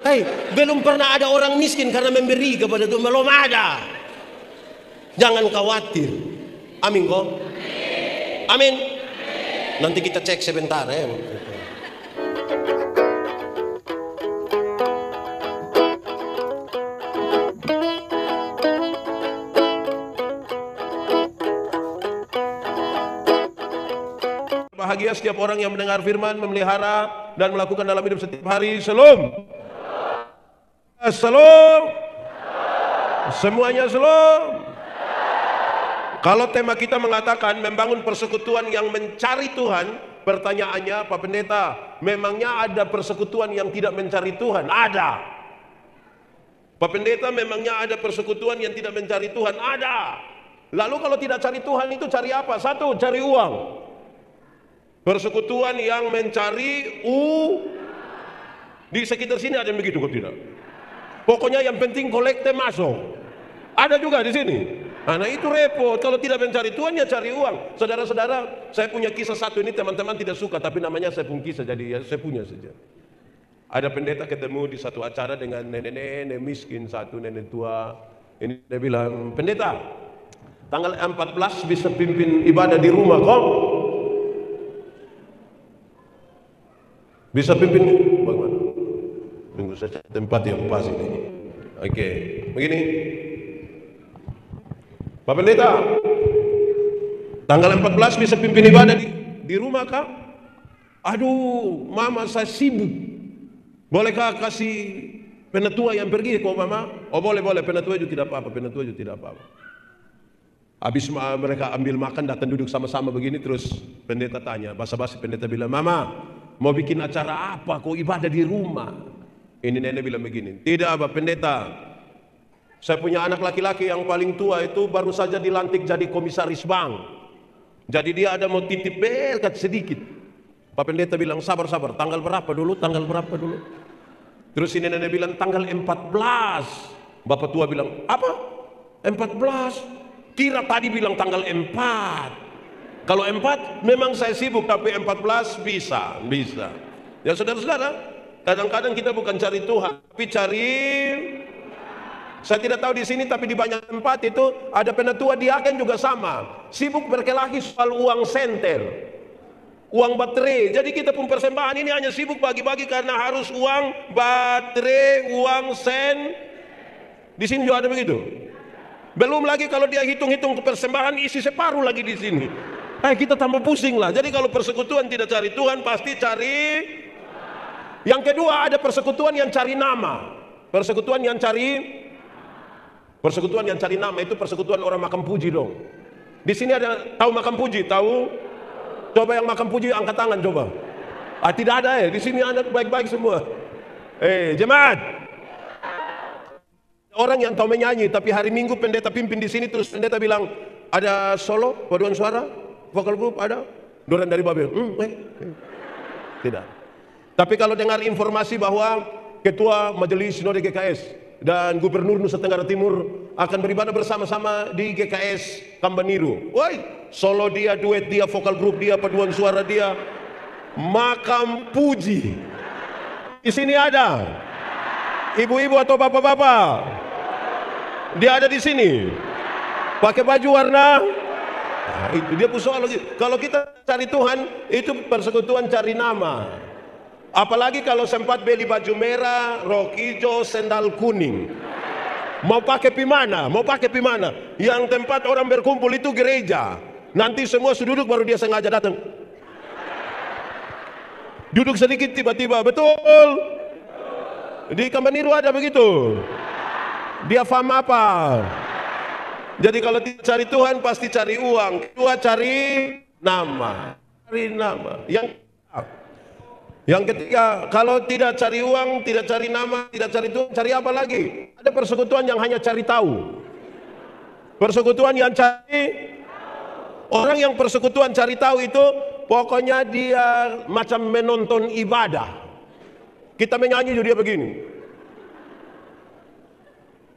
Hei, belum pernah ada orang miskin karena memberi kepada Tuhan, belum ada. Jangan khawatir. Amin kok. Amin. Nanti kita cek sebentar ya. Bahagia setiap orang yang mendengar firman, memelihara dan melakukan dalam hidup setiap hari. Shalom. Shalom. Semuanya shalom. Kalau tema kita mengatakan membangun persekutuan yang mencari Tuhan, pertanyaannya Pak Pendeta, memangnya ada persekutuan yang tidak mencari Tuhan? Ada. Pak Pendeta, memangnya ada persekutuan yang tidak mencari Tuhan? Ada. Lalu kalau tidak cari Tuhan itu cari apa? Satu, cari uang. Persekutuan yang mencari di sekitar sini ada yang begitu kok tidak? Pokoknya yang penting kolekte masuk. Ada juga di sini. Nah itu repot. Kalau tidak mencari Tuhan ya cari uang. Saudara-saudara, saya punya kisah satu ini, teman-teman tidak suka, tapi namanya saya pun kisah, jadi ya saya punya saja. Ada pendeta ketemu di satu acara dengan nenek-nenek miskin satu, nenek tua. Ini dia bilang, pendeta, tanggal 14 bisa pimpin ibadah di rumah kok? Bisa pimpin bagaimana? Tunggu saja tempat yang pas ini. Oke, begini. Pak Pendeta, tanggal 14 bisa pimpin ibadah di rumah kah? Aduh, mama saya sibuk. Bolehkah kasih penatua yang pergi kok mama? Oh boleh, penatua itu tidak apa-apa, Habis mereka ambil makan, datang duduk sama-sama begini, terus pendeta tanya, basa-basi pendeta bilang, mama, mau bikin acara apa kok ibadah di rumah? Ini nenek bilang begini, tidak Pak Pendeta, saya punya anak laki-laki yang paling tua itu baru saja dilantik jadi komisaris bank. Jadi dia ada mau titip berkat sedikit. Pak Pendeta bilang sabar, tanggal berapa dulu? Terus ini nenek bilang tanggal 14. Bapak tua bilang apa? 14? Kira tadi bilang tanggal 4. Kalau 4 memang saya sibuk, tapi 14 bisa. Ya saudara-saudara, kadang-kadang kita bukan cari Tuhan, tapi cari. Saya tidak tahu di sini, tapi di banyak tempat itu ada penatua diaken juga sama, sibuk berkelahi soal uang senter, uang baterai. Jadi kita pun persembahan ini hanya sibuk bagi-bagi karena harus uang baterai, uang sen. Di sini juga ada begitu. Belum lagi kalau dia hitung-hitung persembahan isi separuh lagi di sini. Kita tambah pusing lah. Jadi kalau persekutuan tidak cari Tuhan, pasti cari. Yang kedua, ada persekutuan yang cari nama. Persekutuan yang cari nama itu persekutuan orang makan puji dong. Di sini ada tahu makan puji? Tahu? Coba yang makan puji angkat tangan coba. Tidak ada ya. Di sini ada baik-baik semua. Jemaat. Orang yang tahu menyanyi, tapi hari Minggu pendeta pimpin di sini, terus pendeta bilang ada solo, paduan suara, vokal group ada. Doran dari Babel. Tidak. Tapi kalau dengar informasi bahwa ketua majelis sinode GKS dan gubernur Nusa Tenggara Timur akan beribadah bersama-sama di GKS Kambaniru. Woi, solo dia, duet dia, vokal grup dia, paduan suara dia, makam puji. Di sini ada ibu-ibu atau bapak-bapak. Dia ada di sini. Pakai baju warna. Itu dia persoalan. Kalau kita cari Tuhan, itu persekutuan cari nama. Apalagi kalau sempat beli baju merah, rok hijau, sendal kuning. Mau pakai pimana? Yang tempat orang berkumpul itu gereja. Nanti semua sudah duduk, baru dia sengaja datang. Duduk sedikit tiba-tiba, betul. Di Kambaniru ada begitu. Dia paham apa? Jadi kalau tidak cari Tuhan pasti cari uang. Kedua cari nama. Yang ketiga, kalau tidak cari uang, tidak cari nama, tidak cari Tuhan, cari apa lagi? Ada persekutuan yang hanya cari tahu. Persekutuan yang cari, orang yang persekutuan cari tahu itu pokoknya dia macam menonton ibadah. Kita menyanyi juga dia begini.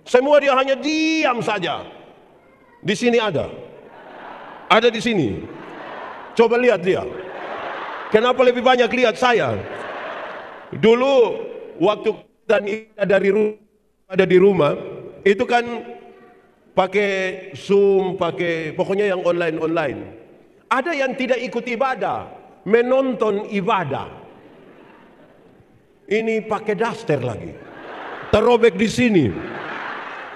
Semua dia hanya diam saja. Di sini ada di sini. Coba lihat dia. Kenapa lebih banyak lihat saya? Dulu waktu dan dari ada di rumah, itu kan pakai Zoom, pakai pokoknya yang online. Ada yang tidak ikut ibadah, menonton ibadah. Ini pakai daster lagi, terobek di sini,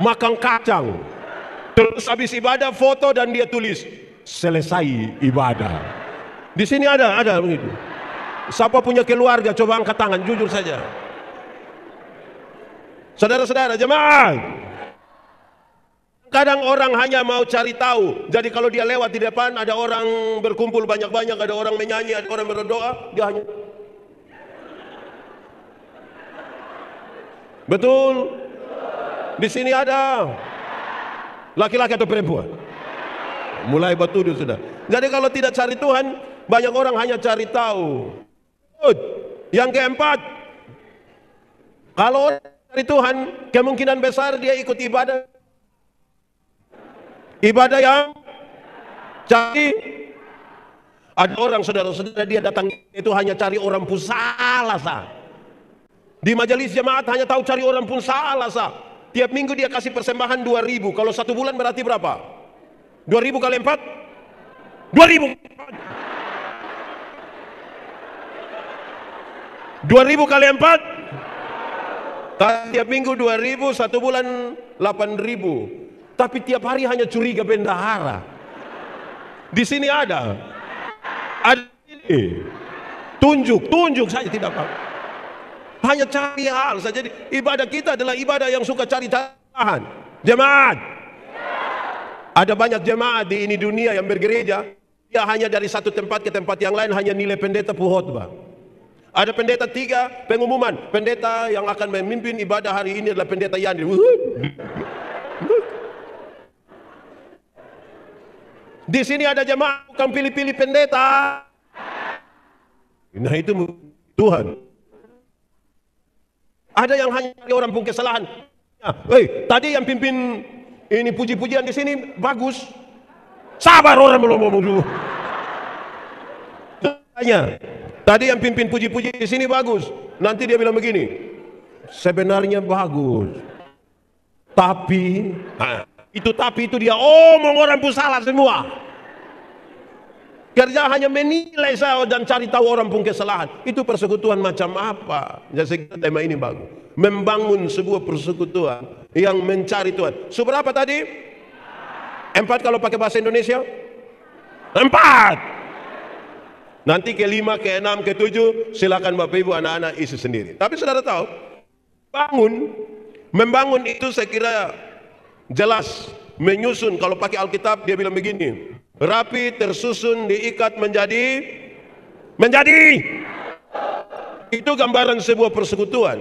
makan kacang. Terus habis ibadah foto dan dia tulis selesai ibadah. Di sini ada begitu. Siapa punya keluarga coba angkat tangan, jujur saja. Saudara-saudara jemaat, kadang orang hanya mau cari tahu. Jadi kalau dia lewat di depan ada orang berkumpul banyak-banyak, ada orang menyanyi, ada orang berdoa, dia hanya betul. Di sini ada laki-laki atau perempuan? Mulai bertuduh sudah. Jadi kalau tidak cari Tuhan, banyak orang hanya cari tahu. Yang keempat, kalau orang cari Tuhan, kemungkinan besar dia ikut ibadah. Ibadah yang cari. Ada orang saudara-saudara dia datang itu hanya cari orang pun salah sah. Di majelis jemaat hanya tahu cari orang pun salah sah. Tiap minggu dia kasih persembahan 2.000. Kalau 1 bulan berarti berapa? 2.000 kali 4? 2.000. 2.000 kali 4? Tiap minggu 2.000, 1 bulan 8.000. Tapi tiap hari hanya curiga bendahara. Di sini ada ini. Tunjuk saja tidak apa. Hanya cari hal saja. Jadi ibadah kita adalah ibadah yang suka cari Tuhan. Jemaat, ada banyak jemaat di ini dunia yang bergereja, ya hanya dari satu tempat ke tempat yang lain hanya nilai pendeta khotbah. Ada pendeta 3 pengumuman, pendeta yang akan memimpin ibadah hari ini adalah pendeta Yandi. Di sini ada jemaat bukan pilih-pilih pendeta. Nah itu Tuhan. Ada yang hanya orang pun kesalahan. Tadi yang pimpin ini puji-pujian di sini bagus. Sabar orang belum ngomong dulu. Tadi yang pimpin puji-puji di sini bagus. Nanti dia bilang begini. Sebenarnya bagus. Tapi itu dia omong orang pun salah semua. Kerja hanya menilai saya dan cari tahu orang pun kesalahan. Itu persekutuan macam apa? Jadi tema ini bagus. Membangun sebuah persekutuan yang mencari Tuhan. Seberapa tadi? 4 kalau pakai bahasa Indonesia? 4. Nanti ke-5, ke-6, ke-7 silakan Bapak Ibu anak-anak isi sendiri. Tapi saudara tahu, membangun itu saya kira jelas. Menyusun, kalau pakai Alkitab dia bilang begini, rapi, tersusun, diikat menjadi itu gambaran sebuah persekutuan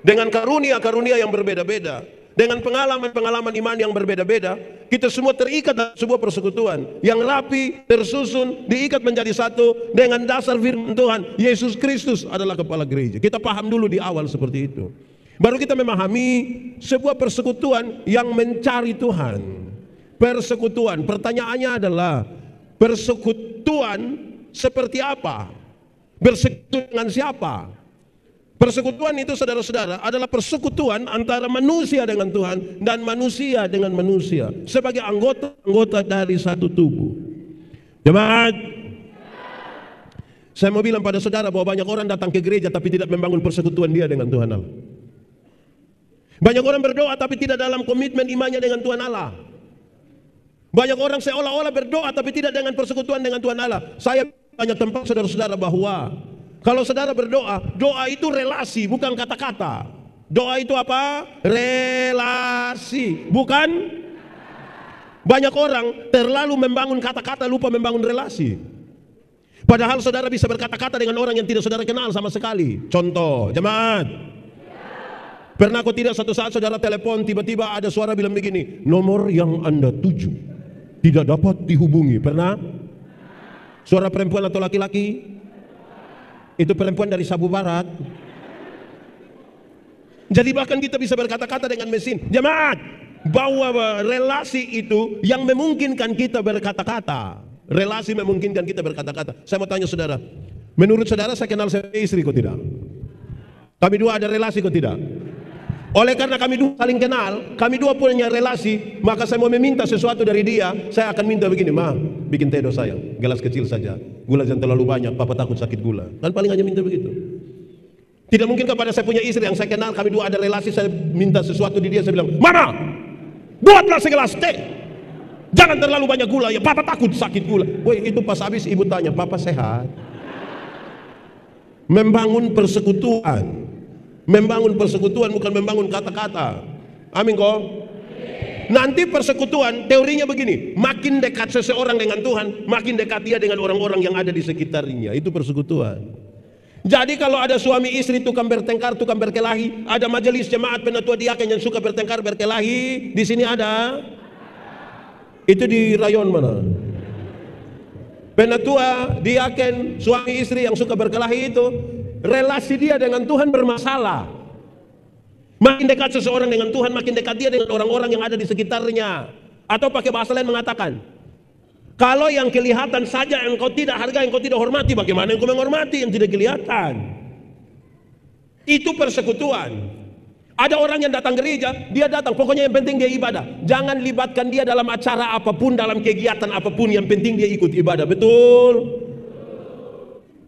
dengan karunia-karunia yang berbeda-beda, dengan pengalaman-pengalaman iman yang berbeda-beda. Kita semua terikat dalam sebuah persekutuan yang rapi, tersusun, diikat menjadi satu dengan dasar firman Tuhan. Yesus Kristus adalah kepala gereja. Kita paham dulu di awal seperti itu, baru kita memahami sebuah persekutuan yang mencari Tuhan. Persekutuan, pertanyaannya adalah persekutuan seperti apa? Bersekutu dengan siapa? Persekutuan itu saudara-saudara adalah persekutuan antara manusia dengan Tuhan dan manusia dengan manusia sebagai anggota dari satu tubuh. Jemaat, saya mau bilang pada saudara bahwa banyak orang datang ke gereja tapi tidak membangun persekutuan dia dengan Tuhan Allah. Banyak orang berdoa tapi tidak dalam komitmen imannya dengan Tuhan Allah. Banyak orang seolah-olah berdoa tapi tidak dengan persekutuan dengan Tuhan Allah. Saya banyak tempat saudara-saudara bahwa kalau saudara berdoa, doa itu relasi bukan kata-kata. Doa itu apa? Relasi, bukan. Banyak orang terlalu membangun kata-kata lupa membangun relasi. Padahal saudara bisa berkata-kata dengan orang yang tidak saudara kenal sama sekali. Contoh, jemaat, pernah kok tidak satu saat saudara telepon tiba-tiba ada suara bilang begini, nomor yang Anda tuju tidak dapat dihubungi. Pernah? Suara perempuan atau laki-laki? Itu perempuan dari Sabu Barat. Jadi bahkan kita bisa berkata-kata dengan mesin. Jemaat, bahwa relasi itu yang memungkinkan kita berkata-kata. Relasi memungkinkan kita berkata-kata. Saya mau tanya saudara, menurut saudara saya kenal saya istri kok tidak? Kami dua ada relasi kok tidak? Oleh karena kami dua saling kenal, kami dua punya relasi, maka saya mau meminta sesuatu dari dia, saya akan minta begini, ma, bikin teh dong sayang, gelas kecil saja, gula jangan terlalu banyak, papa takut sakit gula. Kan paling hanya minta begitu. Tidak mungkin kepada saya punya istri yang saya kenal, kami dua ada relasi, saya minta sesuatu di dia, saya bilang, mama, buatlah segelas teh, jangan terlalu banyak gula, ya papa takut sakit gula. Woi, itu pas habis ibu tanya, papa sehat? Membangun persekutuan. Membangun persekutuan bukan membangun kata-kata. Amin kok. Nanti persekutuan teorinya begini, makin dekat seseorang dengan Tuhan, makin dekat dia dengan orang-orang yang ada di sekitarnya. Itu persekutuan. Jadi kalau ada suami istri tukang bertengkar, tukang berkelahi, ada majelis jemaat penatua diaken yang suka bertengkar berkelahi, di sini ada. Itu di rayon mana? Penatua diaken suami istri yang suka berkelahi itu, relasi dia dengan Tuhan bermasalah. Makin dekat seseorang dengan Tuhan, makin dekat dia dengan orang-orang yang ada di sekitarnya. Atau pakai bahasa lain mengatakan, kalau yang kelihatan saja engkau tidak hargai, engkau tidak hormati, bagaimana engkau menghormati yang tidak kelihatan? Itu persekutuan. Ada orang yang datang gereja, dia datang, pokoknya yang penting dia ibadah. Jangan libatkan dia dalam acara apapun, dalam kegiatan apapun, yang penting dia ikut ibadah. Betul?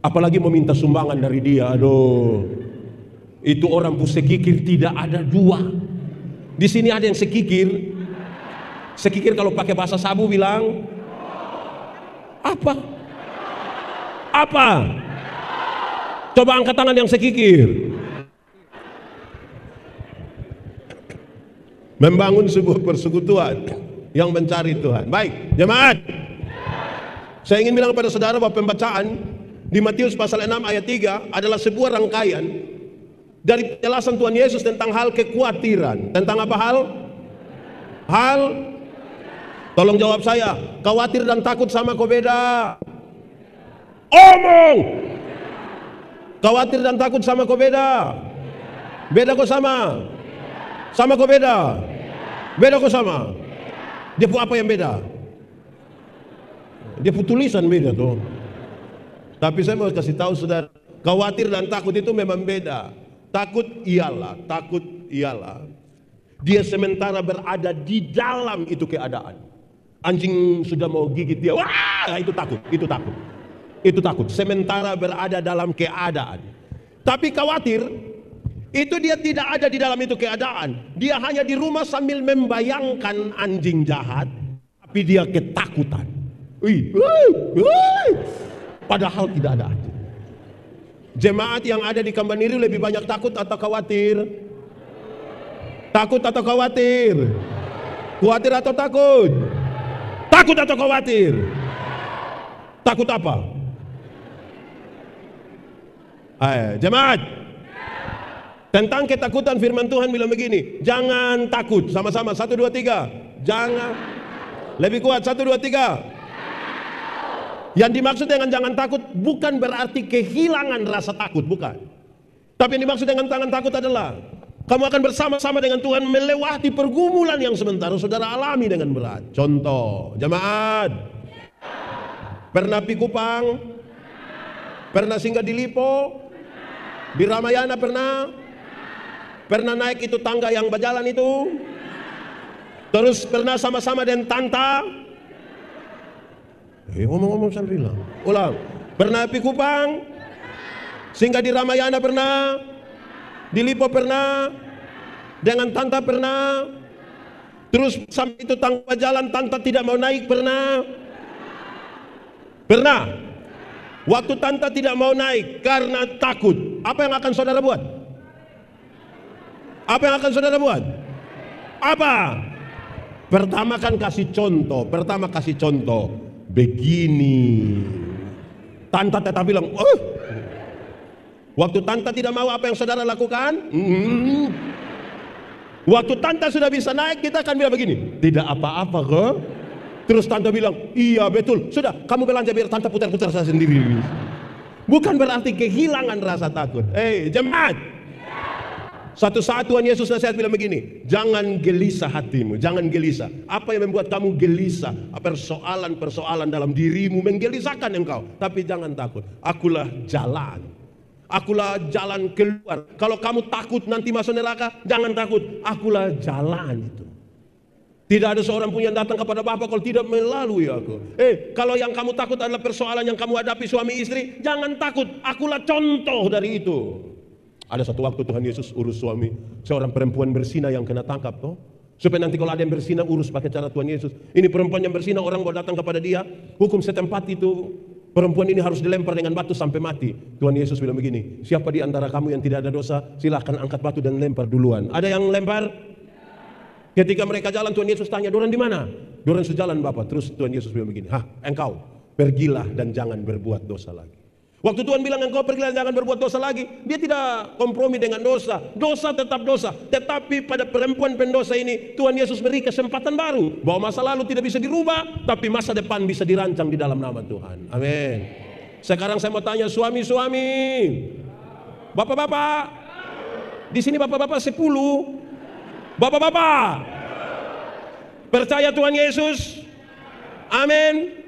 Apalagi meminta sumbangan dari dia. Aduh, itu orang sekikir tidak ada dua. Di sini ada yang sekikir. Sekikir kalau pakai bahasa sabu bilang apa? Apa? Coba angkat tangan yang sekikir. Membangun sebuah persekutuan yang mencari Tuhan. Baik, jemaat. Saya ingin bilang kepada saudara bahwa pembacaan di Matius pasal 6 ayat 3 adalah sebuah rangkaian dari penjelasan Tuhan Yesus tentang hal kekhawatiran. Tentang apa hal? Hal, tolong jawab saya, khawatir dan takut sama kau beda. Omong. Khawatir dan takut sama kau beda. Beda kau sama. Sama kau beda. Beda kau sama. Dia pu apa yang beda? Dia pu tulisan beda tuh. Tapi saya mau kasih tahu saudara, khawatir dan takut itu memang beda. Takut ialah dia sementara berada di dalam itu keadaan. Anjing sudah mau gigit dia, wah, itu takut, itu takut. Itu takut, sementara berada dalam keadaan. Tapi khawatir, itu dia tidak ada di dalam itu keadaan. Dia hanya di rumah sambil membayangkan anjing jahat, tapi dia ketakutan. Padahal tidak ada anjing. Jemaat yang ada di Kambaniri lebih banyak takut atau khawatir? Takut atau khawatir? Khawatir atau takut? Takut atau khawatir? Takut apa? Jemaat, tentang ketakutan firman Tuhan bilang begini, jangan takut. Sama-sama, 1, 2, 3. Jangan. Lebih kuat, 1, 2, 3. Yang dimaksud dengan jangan takut bukan berarti kehilangan rasa takut, bukan. Tapi yang dimaksud dengan jangan takut adalah kamu akan bersama-sama dengan Tuhan melewati pergumulan yang sementara saudara alami dengan berat. Contoh, jemaat, pernah pi Kupang? Pernah singgah di Lipo? Di Ramayana pernah? Pernah naik itu tangga yang berjalan itu? Terus pernah sama-sama dengan Tanta? Ngomong-ngomong saya bilang, ulang. Pernah pi Kupang? Singgah di Ramayana pernah? Di Lipo pernah? Dengan Tanta pernah? Terus sampai itu tangga jalan Tanta tidak mau naik pernah? Pernah? Waktu Tanta tidak mau naik karena takut, apa yang akan saudara buat? Apa yang akan saudara buat? Apa? Pertama kan kasih contoh. Begini. Tanta tetap bilang, waktu Tanta tidak mau, apa yang saudara lakukan? Waktu Tanta sudah bisa naik, kita akan bilang begini, tidak apa-apa kok. Terus Tanta bilang, iya betul, sudah kamu belanja biar Tanta putar-putar saya sendiri. Bukan berarti kehilangan rasa takut. Jemaat, suatu saat Tuhan Yesus nasihat bilang begini, jangan gelisah hatimu, jangan gelisah. Apa yang membuat kamu gelisah? Persoalan-persoalan dalam dirimu menggelisahkan engkau. Tapi jangan takut, akulah jalan, Akulah jalan keluar. Kalau kamu takut nanti masuk neraka, jangan takut. Akulah jalan itu. Tidak ada seorang pun yang datang kepada Bapa kalau tidak melalui aku. Kalau yang kamu takut adalah persoalan yang kamu hadapi suami istri, jangan takut. Akulah contoh dari itu. Ada satu waktu Tuhan Yesus urus suami seorang perempuan berzina yang kena tangkap toh. Supaya nanti kalau ada yang berzina urus pakai cara Tuhan Yesus. Ini perempuan yang berzina, orang mau datang kepada dia, hukum setempat itu perempuan ini harus dilempar dengan batu sampai mati. Tuhan Yesus bilang begini, siapa di antara kamu yang tidak ada dosa, silahkan angkat batu dan lempar duluan. Ada yang lempar? Ketika mereka jalan, Tuhan Yesus tanya, "Dorang di mana?" "Dorang sejalan Bapak." Terus Tuhan Yesus bilang begini, engkau pergilah dan jangan berbuat dosa lagi." Waktu Tuhan bilang engkau pergilah dan jangan berbuat dosa lagi, dia tidak kompromi dengan dosa. Dosa tetap dosa. Tetapi pada perempuan pendosa ini, Tuhan Yesus beri kesempatan baru. Bahwa masa lalu tidak bisa dirubah, tapi masa depan bisa dirancang di dalam nama Tuhan. Amin. Sekarang saya mau tanya suami-suami, bapak-bapak, di sini bapak-bapak 10. Bapak-bapak, percaya Tuhan Yesus? Amin.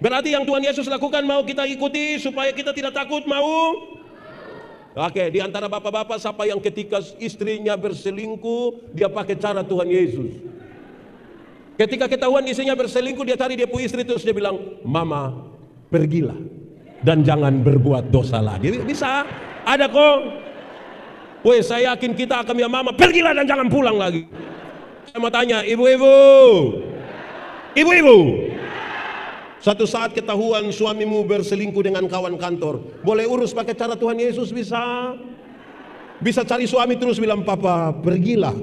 Berarti yang Tuhan Yesus lakukan mau kita ikuti supaya kita tidak takut, mau? Oke, di antara bapak-bapak siapa yang ketika istrinya berselingkuh dia pakai cara Tuhan Yesus? Ketika ketahuan istrinya berselingkuh, dia cari dia punya istri terus dia bilang, "Mama, pergilah dan jangan berbuat dosa lagi." Bisa? Ada kok. Weh, saya yakin kita akan bilang, "Mama, pergilah dan jangan pulang lagi." Saya mau tanya, ibu-ibu, satu saat ketahuan suamimu berselingkuh dengan kawan kantor, boleh urus pakai cara Tuhan Yesus? Bisa? Bisa cari suami terus bilang, "Papa, pergilah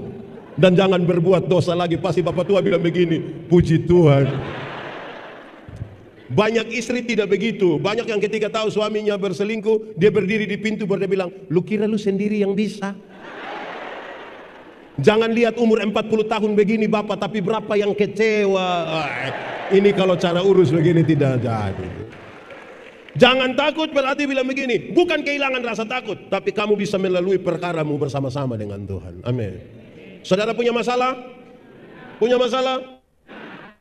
dan jangan berbuat dosa lagi." Pasti bapak tua bilang begini, "Puji Tuhan." Banyak istri tidak begitu. Banyak yang ketika tahu suaminya berselingkuh, dia berdiri di pintu baru dia bilang, "Lu kira lu sendiri yang bisa? Jangan lihat umur 40 tahun begini Bapak, tapi berapa yang kecewa." Ini kalau cara urus begini tidak jadi. Jangan takut berarti bilang begini, bukan kehilangan rasa takut, tapi kamu bisa melalui perkaramu bersama-sama dengan Tuhan. Amin. Saudara punya masalah? Punya masalah?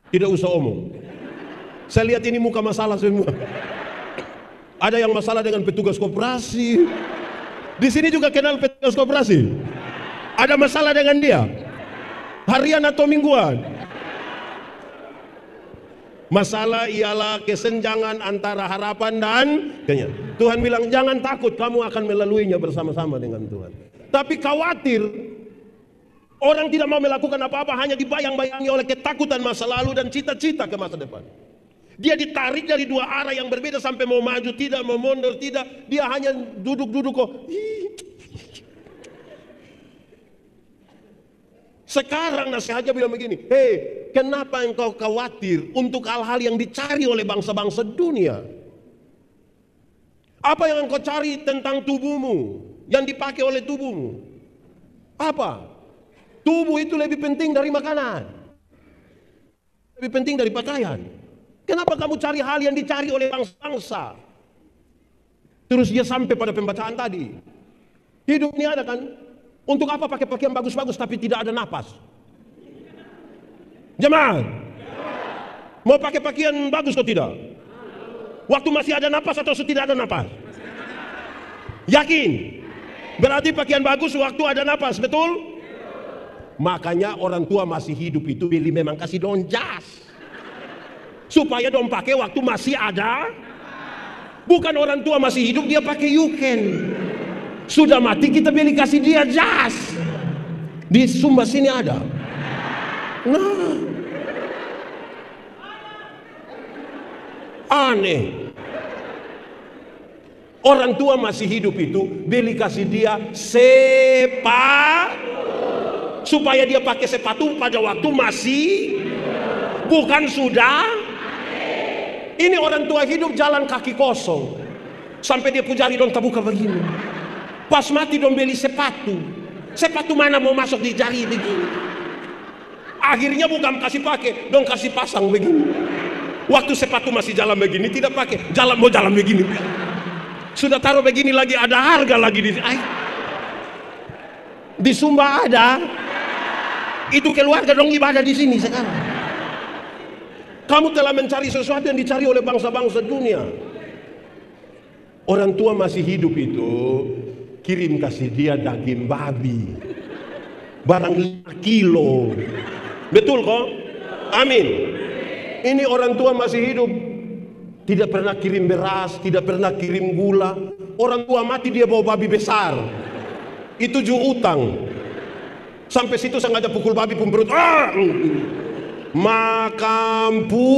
Tidak usah omong. Saya lihat ini muka masalah semua. Ada yang masalah dengan petugas koperasi. Di sini juga kenal petugas koperasi. Ada masalah dengan dia, harian atau mingguan. Masalah ialah kesenjangan antara harapan dan kenyang. Tuhan bilang jangan takut, kamu akan melaluinya bersama-sama dengan Tuhan. Tapi khawatir, orang tidak mau melakukan apa-apa, hanya dibayang-bayangi oleh ketakutan masa lalu dan cita-cita ke masa depan. Dia ditarik dari dua arah yang berbeda sampai mau maju tidak, mau mundur tidak. Dia hanya duduk-duduk kok. Sekarang nasihatnya bilang begini, kenapa engkau khawatir untuk hal-hal yang dicari oleh bangsa-bangsa dunia? Apa yang engkau cari tentang tubuhmu, yang dipakai oleh tubuhmu? Apa? Tubuh itu lebih penting dari makanan, lebih penting dari pakaian. Kenapa kamu cari hal yang dicari oleh bangsa-bangsa? Terus dia sampai pada pembacaan tadi. Hidup ini ada kan? Untuk apa pakai pakaian bagus-bagus tapi tidak ada napas? Jemaah, mau pakai pakaian bagus atau tidak? Waktu masih ada napas atau tidak ada napas? Yakin? Berarti pakaian bagus waktu ada napas, betul? Makanya orang tua masih hidup itu pilih memang kasih dong jas, supaya dong pakai waktu masih ada. Bukan orang tua masih hidup dia pakai yuken. Sudah mati kita beli kasih dia jas. Di Sumba sini ada. Nah, aneh. Orang tua masih hidup itu beli kasih dia sepatu, supaya dia pakai sepatu pada waktu masih, bukan sudah. Ini orang tua hidup jalan kaki kosong, sampai dia pujari dong terbuka begini. Pas mati dong beli sepatu. Sepatu mana mau masuk di jari begini. Akhirnya bukan kasih pakai, dong kasih pasang begini. Waktu sepatu masih jalan begini tidak pakai, mau jalan begini. Sudah taruh begini lagi, ada harga lagi di sini. Di Sumba ada. Itu keluarga dong ibadah di sini sekarang. Kamu telah mencari sesuatu yang dicari oleh bangsa-bangsa dunia. Orang tua masih hidup itu kirim kasih dia daging babi, barang 5 kilo. Betul kok? Amin. Ini orang tua masih hidup, tidak pernah kirim beras, tidak pernah kirim gula. Orang tua mati dia bawa babi besar. Itu juga utang. Sampai situ sengaja pukul babi pun perut. Makampu.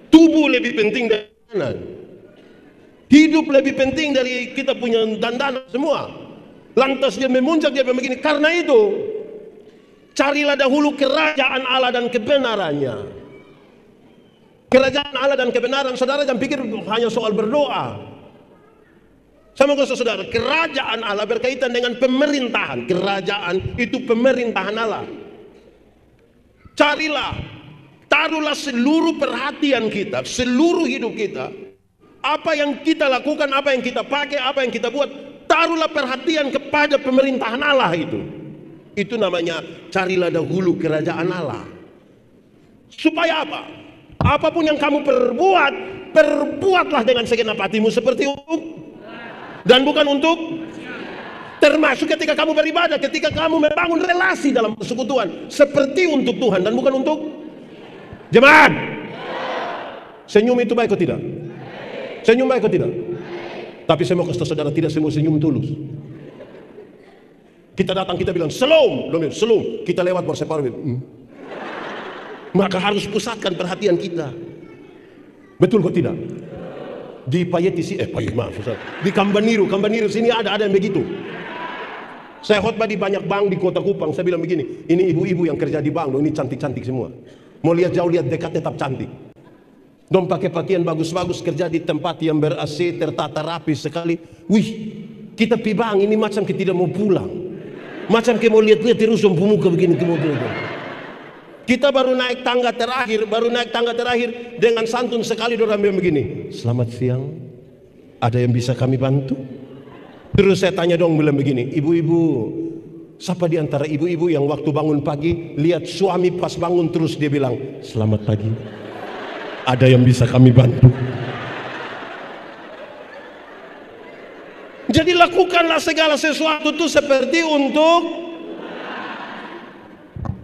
Tubuh lebih penting dari makanan. Hidup lebih penting dari kita punya dandanan semua. Lantas dia memuncak, dia begini. Karena itu, carilah dahulu kerajaan Allah dan kebenarannya. Kerajaan Allah dan kebenaran. Saudara jangan pikir hanya soal berdoa. Sama dengan saudara, kerajaan Allah berkaitan dengan pemerintahan. Kerajaan itu pemerintahan Allah. Carilah, taruhlah seluruh perhatian kita, seluruh hidup kita, apa yang kita lakukan, apa yang kita pakai, apa yang kita buat, taruhlah perhatian kepada pemerintahan Allah itu. Itu namanya carilah dahulu kerajaan Allah. Supaya apa? Apapun yang kamu perbuat, perbuatlah dengan segenap hatimu seperti untuk dan bukan untuk. Termasuk ketika kamu beribadah, ketika kamu membangun relasi dalam persekutuan, seperti untuk Tuhan dan bukan untuk jemaat. Senyum itu baik atau tidak? Senyum baik atau tidak? Tapi saya mau kasih tahu saudara, tidak semua senyum tulus. Kita datang, kita bilang shalom, shalom, kita lewat baru separuh. Maka harus pusatkan perhatian kita. Betul kok tidak? Di Payeti di Kambaniru sini ada yang begitu. Saya khotbah di banyak bank di Kota Kupang. Saya bilang begini, ini ibu-ibu yang kerja di bank, ini cantik-cantik semua. Mau lihat jauh, lihat dekat, tetap cantik. Dong pakai pakaian bagus-bagus, kerja di tempat yang ber-AC, tertata rapi sekali. Wih, kita pi bank ini macam kita tidak mau pulang. Macam kita mau lihat-lihat terus pemuka begini, kita baru naik tangga terakhir, dengan santun sekali orang bilang begini, selamat siang, ada yang bisa kami bantu? Terus saya tanya dong, bilang begini, ibu-ibu, siapa di antara ibu-ibu yang waktu bangun pagi lihat suami pas bangun terus dia bilang, selamat pagi, ada yang bisa kami bantu? Jadi lakukanlah segala sesuatu itu seperti untuk,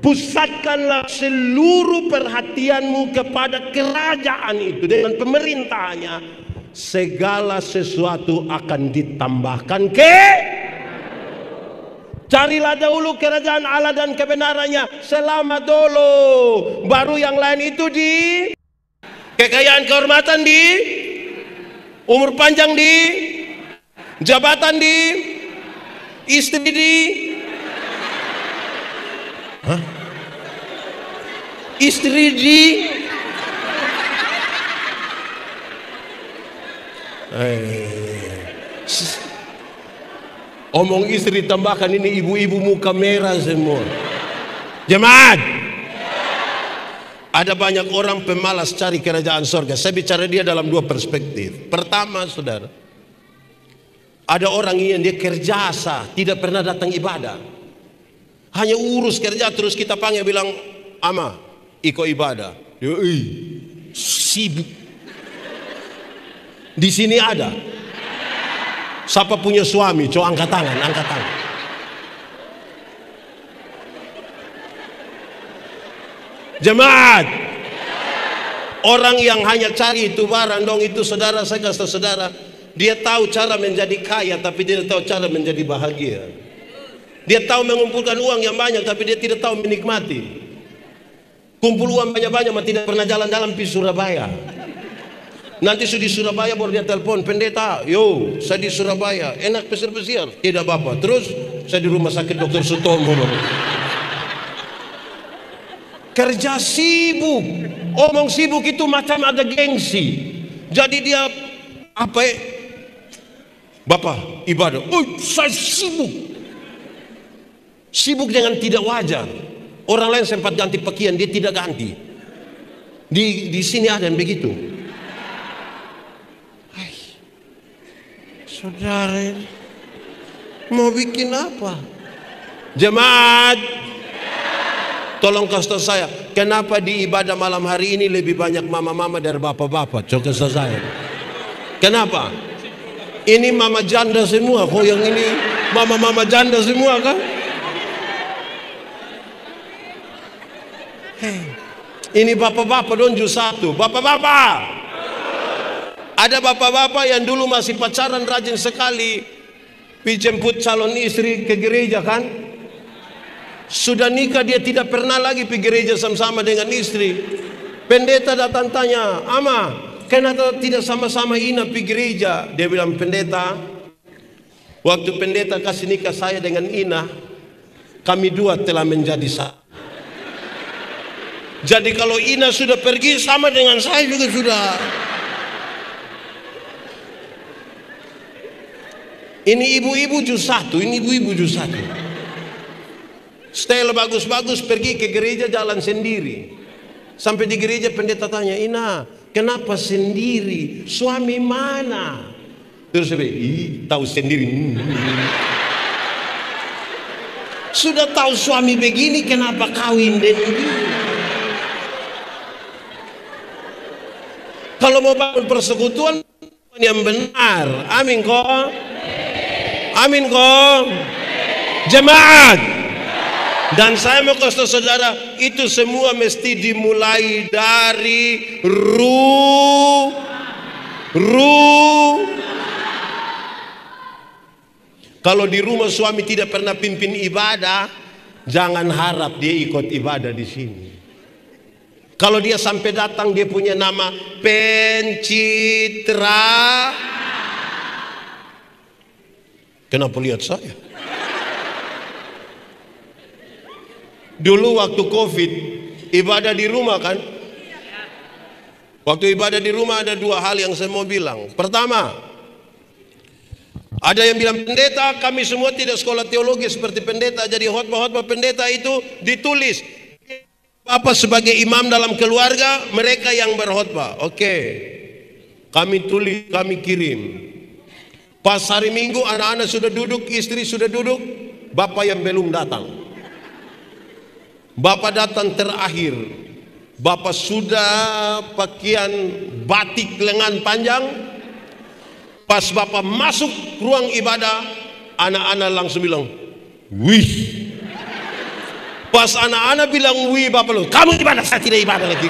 pusatkanlah seluruh perhatianmu kepada kerajaan itu dengan pemerintahannya. Segala sesuatu akan ditambahkan carilah dahulu kerajaan Allah dan kebenarannya. Selamat dulu, baru yang lain itu di kekayaan, kehormatan di, umur panjang di, jabatan di, istri di, istri di, omong istri tambahkan ini ibu-ibu muka merah semua. Jemaat, ada banyak orang pemalas cari kerajaan sorga. Saya bicara dia dalam dua perspektif. Pertama, saudara, ada orang yang dia kerjasa, tidak pernah datang ibadah, hanya urus kerja. Terus kita panggil bilang, ama iko ibadah, dia sibuk. Di sini ada siapa punya suami? Coba angkat tangan, angkat tangan. Jemaat, orang yang hanya cari itu barang dong itu, saudara, saya kasih saudara, dia tahu cara menjadi kaya tapi dia tidak tahu cara menjadi bahagia. Dia tahu mengumpulkan uang yang banyak tapi dia tidak tahu menikmati. Kumpul uang banyak-banyak tapi tidak pernah jalan-jalan di Surabaya. Nanti sudah di Surabaya baru dia telepon, pendeta, yo saya di Surabaya, enak pesir-pesir, tidak apa-apa. Terus saya di rumah sakit Dr. Sutomo. Kerja sibuk, omong sibuk itu macam ada gengsi. Jadi dia apa? Bapak ibadah, saya sibuk. Sibuk dengan tidak wajar. Orang lain sempat ganti pakaian, dia tidak ganti. Di sini ada yang begitu. Saudara, mau bikin apa? Jemaat, tolong kasih tahu saya, kenapa di ibadah malam hari ini lebih banyak mama-mama dari bapak-bapak? Coba saya. Kenapa? Ini mama janda semua, kok yang ini mama-mama janda semua kan? Ini bapak-bapak don satu. Bapak-bapak, ada bapak-bapak yang dulu masih pacaran rajin sekali jemput calon istri ke gereja kan? Sudah nikah dia tidak pernah lagi pergi gereja sama-sama dengan istri. Pendeta datang tanya, "Ama, kenapa tidak sama-sama Ina pergi gereja?" Dia bilang, "Pendeta, waktu pendeta kasih nikah saya dengan Ina, kami dua telah menjadi satu. Jadi kalau Ina sudah pergi sama dengan saya juga sudah." Ini ibu-ibu jus satu, ini ibu-ibu jus satu. Setelah bagus-bagus pergi ke gereja jalan sendiri. Sampai di gereja pendeta tanya, "Ina, kenapa sendiri? Suami mana?" Terus saya bilang, "Tahu sendiri." Sudah tahu suami begini, kenapa kawin dengan dia? Kalau mau bangun persekutuan yang benar, amin kok, amin kok, jemaat. Dan saya mau kasih saudara, itu semua mesti dimulai dari Kalau di rumah suami tidak pernah pimpin ibadah, jangan harap dia ikut ibadah di sini. Kalau dia sampai datang dia punya nama pencitra. Kenapa lihat saya? Dulu waktu COVID, ibadah di rumah kan? Waktu ibadah di rumah ada dua hal yang saya mau bilang. Pertama, ada yang bilang, "Pendeta, kami semua tidak sekolah teologi seperti pendeta, jadi khotbah-khotbah pendeta itu ditulis. Bapak sebagai imam dalam keluarga, mereka yang berkhotbah." Oke, kami tulis, kami kirim. Pas hari Minggu anak-anak sudah duduk, istri sudah duduk, bapak yang belum datang. Bapak datang terakhir. Bapak sudah pakaian batik lengan panjang. Pas bapak masuk ruang ibadah, anak-anak langsung bilang, "Wih." Pas anak-anak bilang wih, bapak bilang, "Kamu ibadah, saya tidak ibadah lagi."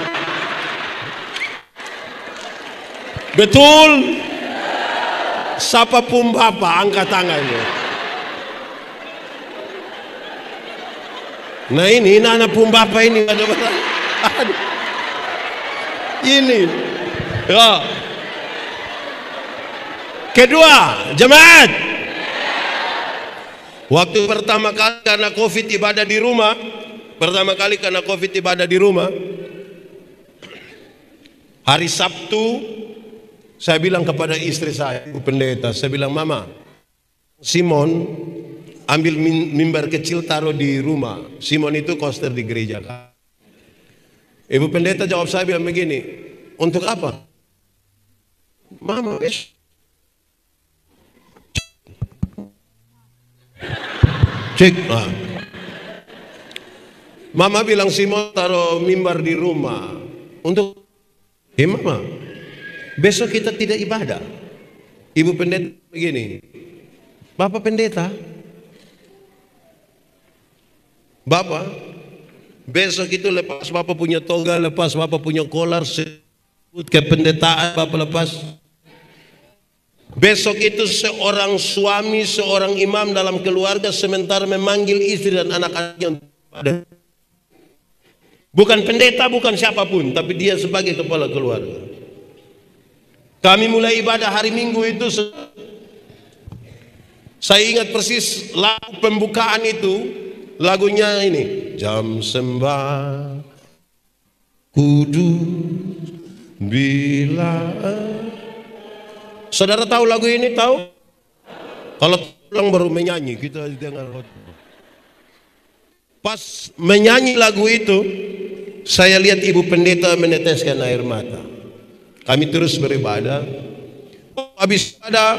Betul? Siapapun bapak angkat tangannya. Nah ini anak pun bapak ini ada ini ya. Kedua, jemaat, waktu pertama kali karena COVID ibadah di rumah, hari Sabtu saya bilang kepada istri saya, Ibu Pendeta, saya bilang, "Mama, Simon ambil mimbar kecil taruh di rumah." Simon itu koster di gereja. Ibu Pendeta jawab saya bilang begini, "Untuk apa?" "Mama, cek." Mama bilang, "Simon taruh mimbar di rumah." Untuk Mama, besok kita tidak ibadah. Ibu Pendeta begini, "Bapak Pendeta, Bapak, besok itu lepas Bapak punya toga, lepas Bapak punya kolar, sebut kependetaan Bapak lepas. Besok itu seorang suami, seorang imam dalam keluarga sementara memanggil istri dan anak-anaknya untuk ibadah. Bukan pendeta, bukan siapapun, tapi dia sebagai kepala keluarga. Kami mulai ibadah hari Minggu itu, saya ingat persis lagu pembukaan itu. Lagunya ini, "Jam sembah kudus bila." Saudara tahu lagu ini? Tahu? Kalau pulang baru menyanyi, kita dengar. Pas menyanyi lagu itu, saya lihat Ibu Pendeta meneteskan air mata. Kami terus beribadah. Habis ibadah,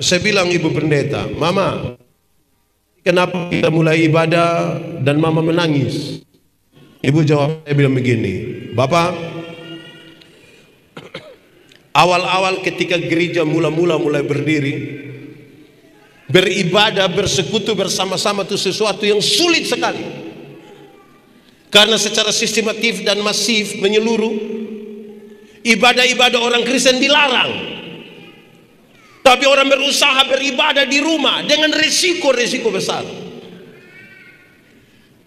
saya bilang, "Ibu Pendeta, Mama, kenapa kita mulai ibadah dan Mama menangis?" Ibu jawab, saya bilang begini, Bapak, awal-awal ketika gereja mulai berdiri, beribadah, bersekutu bersama-sama itu sesuatu yang sulit sekali. Karena secara sistematif dan masif menyeluruh, ibadah-ibadah orang Kristen dilarang. Tapi orang berusaha beribadah di rumah dengan resiko-resiko besar.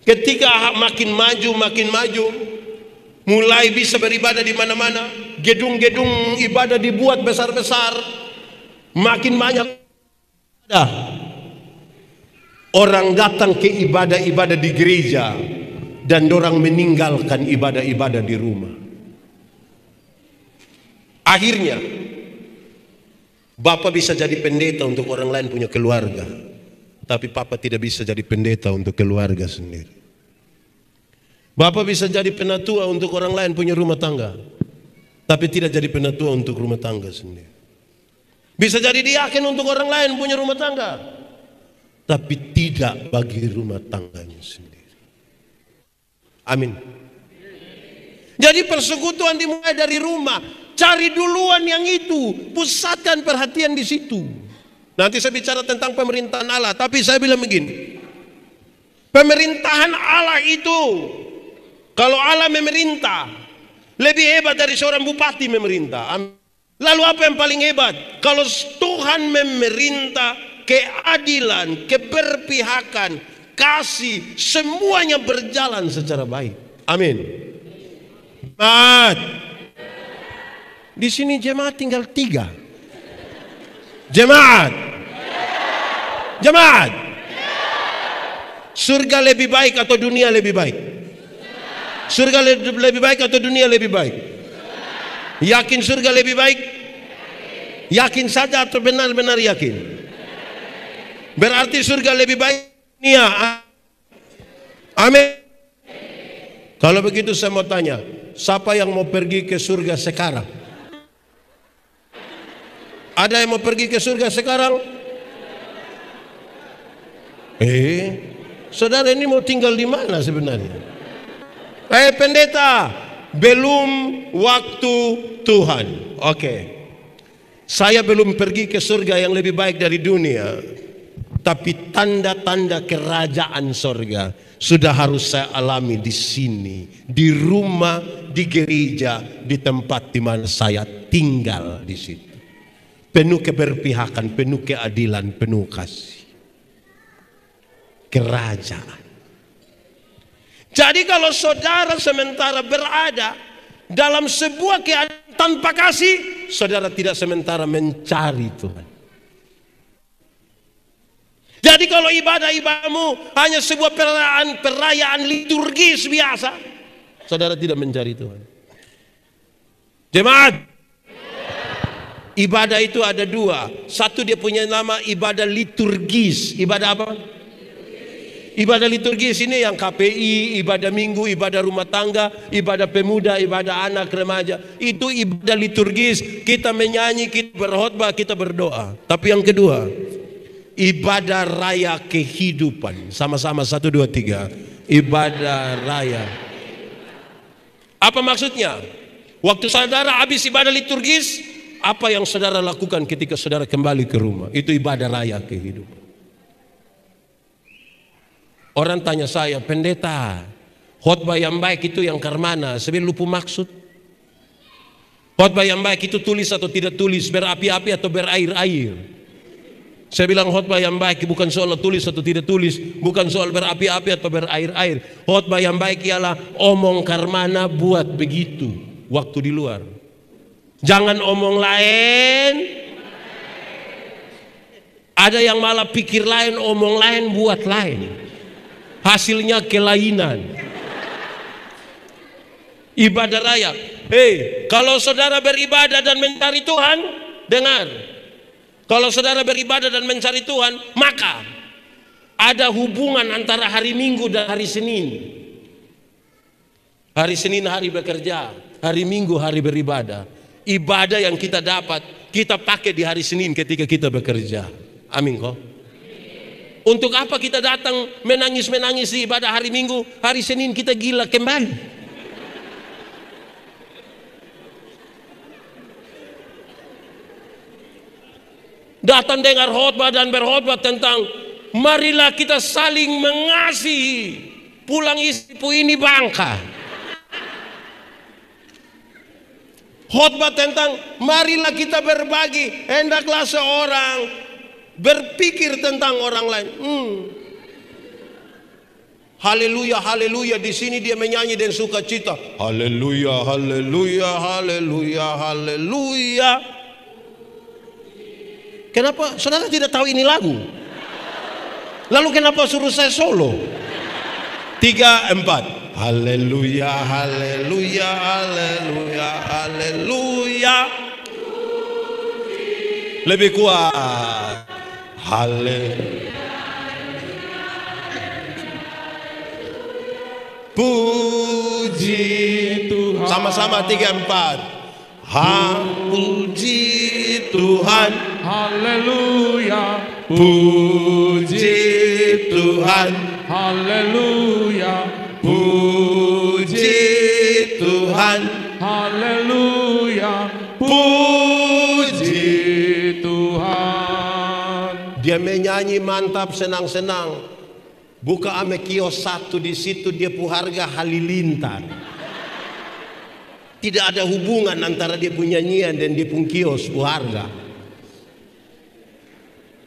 Ketika makin maju, mulai bisa beribadah di mana-mana, gedung-gedung ibadah dibuat besar-besar, makin banyak orang datang ke ibadah-ibadah di gereja dan orang meninggalkan ibadah-ibadah di rumah. Akhirnya Bapak bisa jadi pendeta untuk orang lain punya keluarga, tapi Papa tidak bisa jadi pendeta untuk keluarga sendiri. Bapak bisa jadi penatua untuk orang lain punya rumah tangga, tapi tidak jadi penatua untuk rumah tangga sendiri. Bisa jadi diaken untuk orang lain punya rumah tangga, tapi tidak bagi rumah tangganya sendiri. Amin. Jadi persekutuan dimulai dari rumah. Cari duluan yang itu, pusatkan perhatian di situ. Nanti saya bicara tentang pemerintahan Allah, tapi saya bilang begini, pemerintahan Allah itu, kalau Allah memerintah, lebih hebat dari seorang bupati memerintah. Lalu apa yang paling hebat? Kalau Tuhan memerintah, keadilan, keberpihakan, kasih, semuanya berjalan secara baik. Amin. Di sini jemaat tinggal 3. Jemaat. Surga lebih baik atau dunia lebih baik? Surga lebih baik atau dunia lebih baik? Yakin surga lebih baik? Yakin saja atau benar-benar yakin? Berarti surga lebih baik dunia. Amin. Kalau begitu saya mau tanya, siapa yang mau pergi ke surga sekarang? Ada yang mau pergi ke surga sekarang? Saudara ini mau tinggal di mana sebenarnya? Pendeta, belum waktu Tuhan. Oke. Saya belum pergi ke surga yang lebih baik dari dunia, tapi tanda-tanda kerajaan surga sudah harus saya alami di sini, di rumah, di gereja, di tempat di mana saya tinggal di situ. Penuh keberpihakan, penuh keadilan, penuh kasih. Kerajaan. Jadi kalau saudara sementara berada dalam sebuah keadaan tanpa kasih, saudara tidak sementara mencari Tuhan. Jadi kalau ibadah-ibadahmu hanya sebuah perayaan liturgis biasa, saudara tidak mencari Tuhan. Jemaat, ibadah itu ada 2. Satu dia punya nama ibadah liturgis. Ibadah apa? Ibadah liturgis ini yang KPI, ibadah minggu, ibadah rumah tangga, ibadah pemuda, ibadah anak remaja. Itu ibadah liturgis. Kita menyanyi, kita berkhotbah, kita berdoa. Tapi yang kedua, ibadah raya kehidupan. Sama-sama 1, 2, 3. Ibadah raya. Apa maksudnya? Waktu saudara habis ibadah liturgis, apa yang saudara lakukan ketika saudara kembali ke rumah? Itu ibadah raya kehidupan. Orang tanya saya, pendeta, khotbah yang baik itu yang karmana? Saya lupa maksud. Khotbah yang baik itu tulis atau tidak tulis, berapi-api atau berair-air. Saya bilang khotbah yang baik bukan soal tulis atau tidak tulis, bukan soal berapi-api atau berair-air. Khotbah yang baik ialah omong karmana buat begitu waktu di luar. Jangan omong lain. Ada yang malah pikir lain, omong lain, buat lain. Hasilnya kelainan. Ibadah raya. Kalau saudara beribadah dan mencari Tuhan, dengar. Kalau saudara beribadah dan mencari Tuhan, maka ada hubungan antara hari Minggu dan hari Senin. Hari Senin hari bekerja, hari Minggu hari beribadah. Ibadah yang kita dapat, kita pakai di hari Senin ketika kita bekerja. Amin kok. Untuk apa kita datang menangis-menangis di ibadah hari Minggu, hari Senin kita gila kembali? Datang dengar khotbah dan berkhotbah tentang marilah kita saling mengasihi, pulang istriku ini bangka. Khotbah tentang marilah kita berbagi, hendaklah seorang berpikir tentang orang lain. Haleluya, haleluya. Di sini dia menyanyi dan sukacita. Haleluya, haleluya, haleluya, haleluya. Kenapa saudara tidak tahu ini lagu? Lalu kenapa suruh saya solo? 3, 4. Haleluya, haleluya, haleluya, haleluya. Lebih kuat. Haleluya. Puji Tuhan. Sama-sama 3, 4. Puji Tuhan. Haleluya. Puji Tuhan. Haleluya. Puji Tuhan. Haleluya. Puji. Dia menyanyi mantap, senang-senang. Buka ame kios 1 di situ, dia pu harga halilintar. Tidak ada hubungan antara dia punya nyanyian dan dia pun kios pu harga.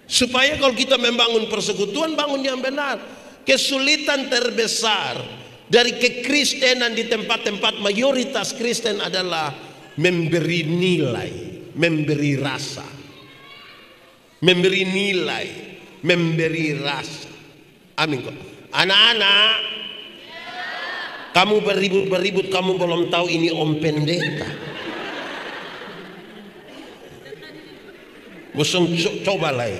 Supaya kalau kita membangun persekutuan, bangun yang benar. Kesulitan terbesar dari kekristenan di tempat-tempat mayoritas Kristen adalah memberi nilai, memberi rasa. Memberi nilai, memberi rasa. Amin kok. Anak-anak, kamu beribut-beribut, kamu belum tahu ini Om Pendeta. Bosan coba lah.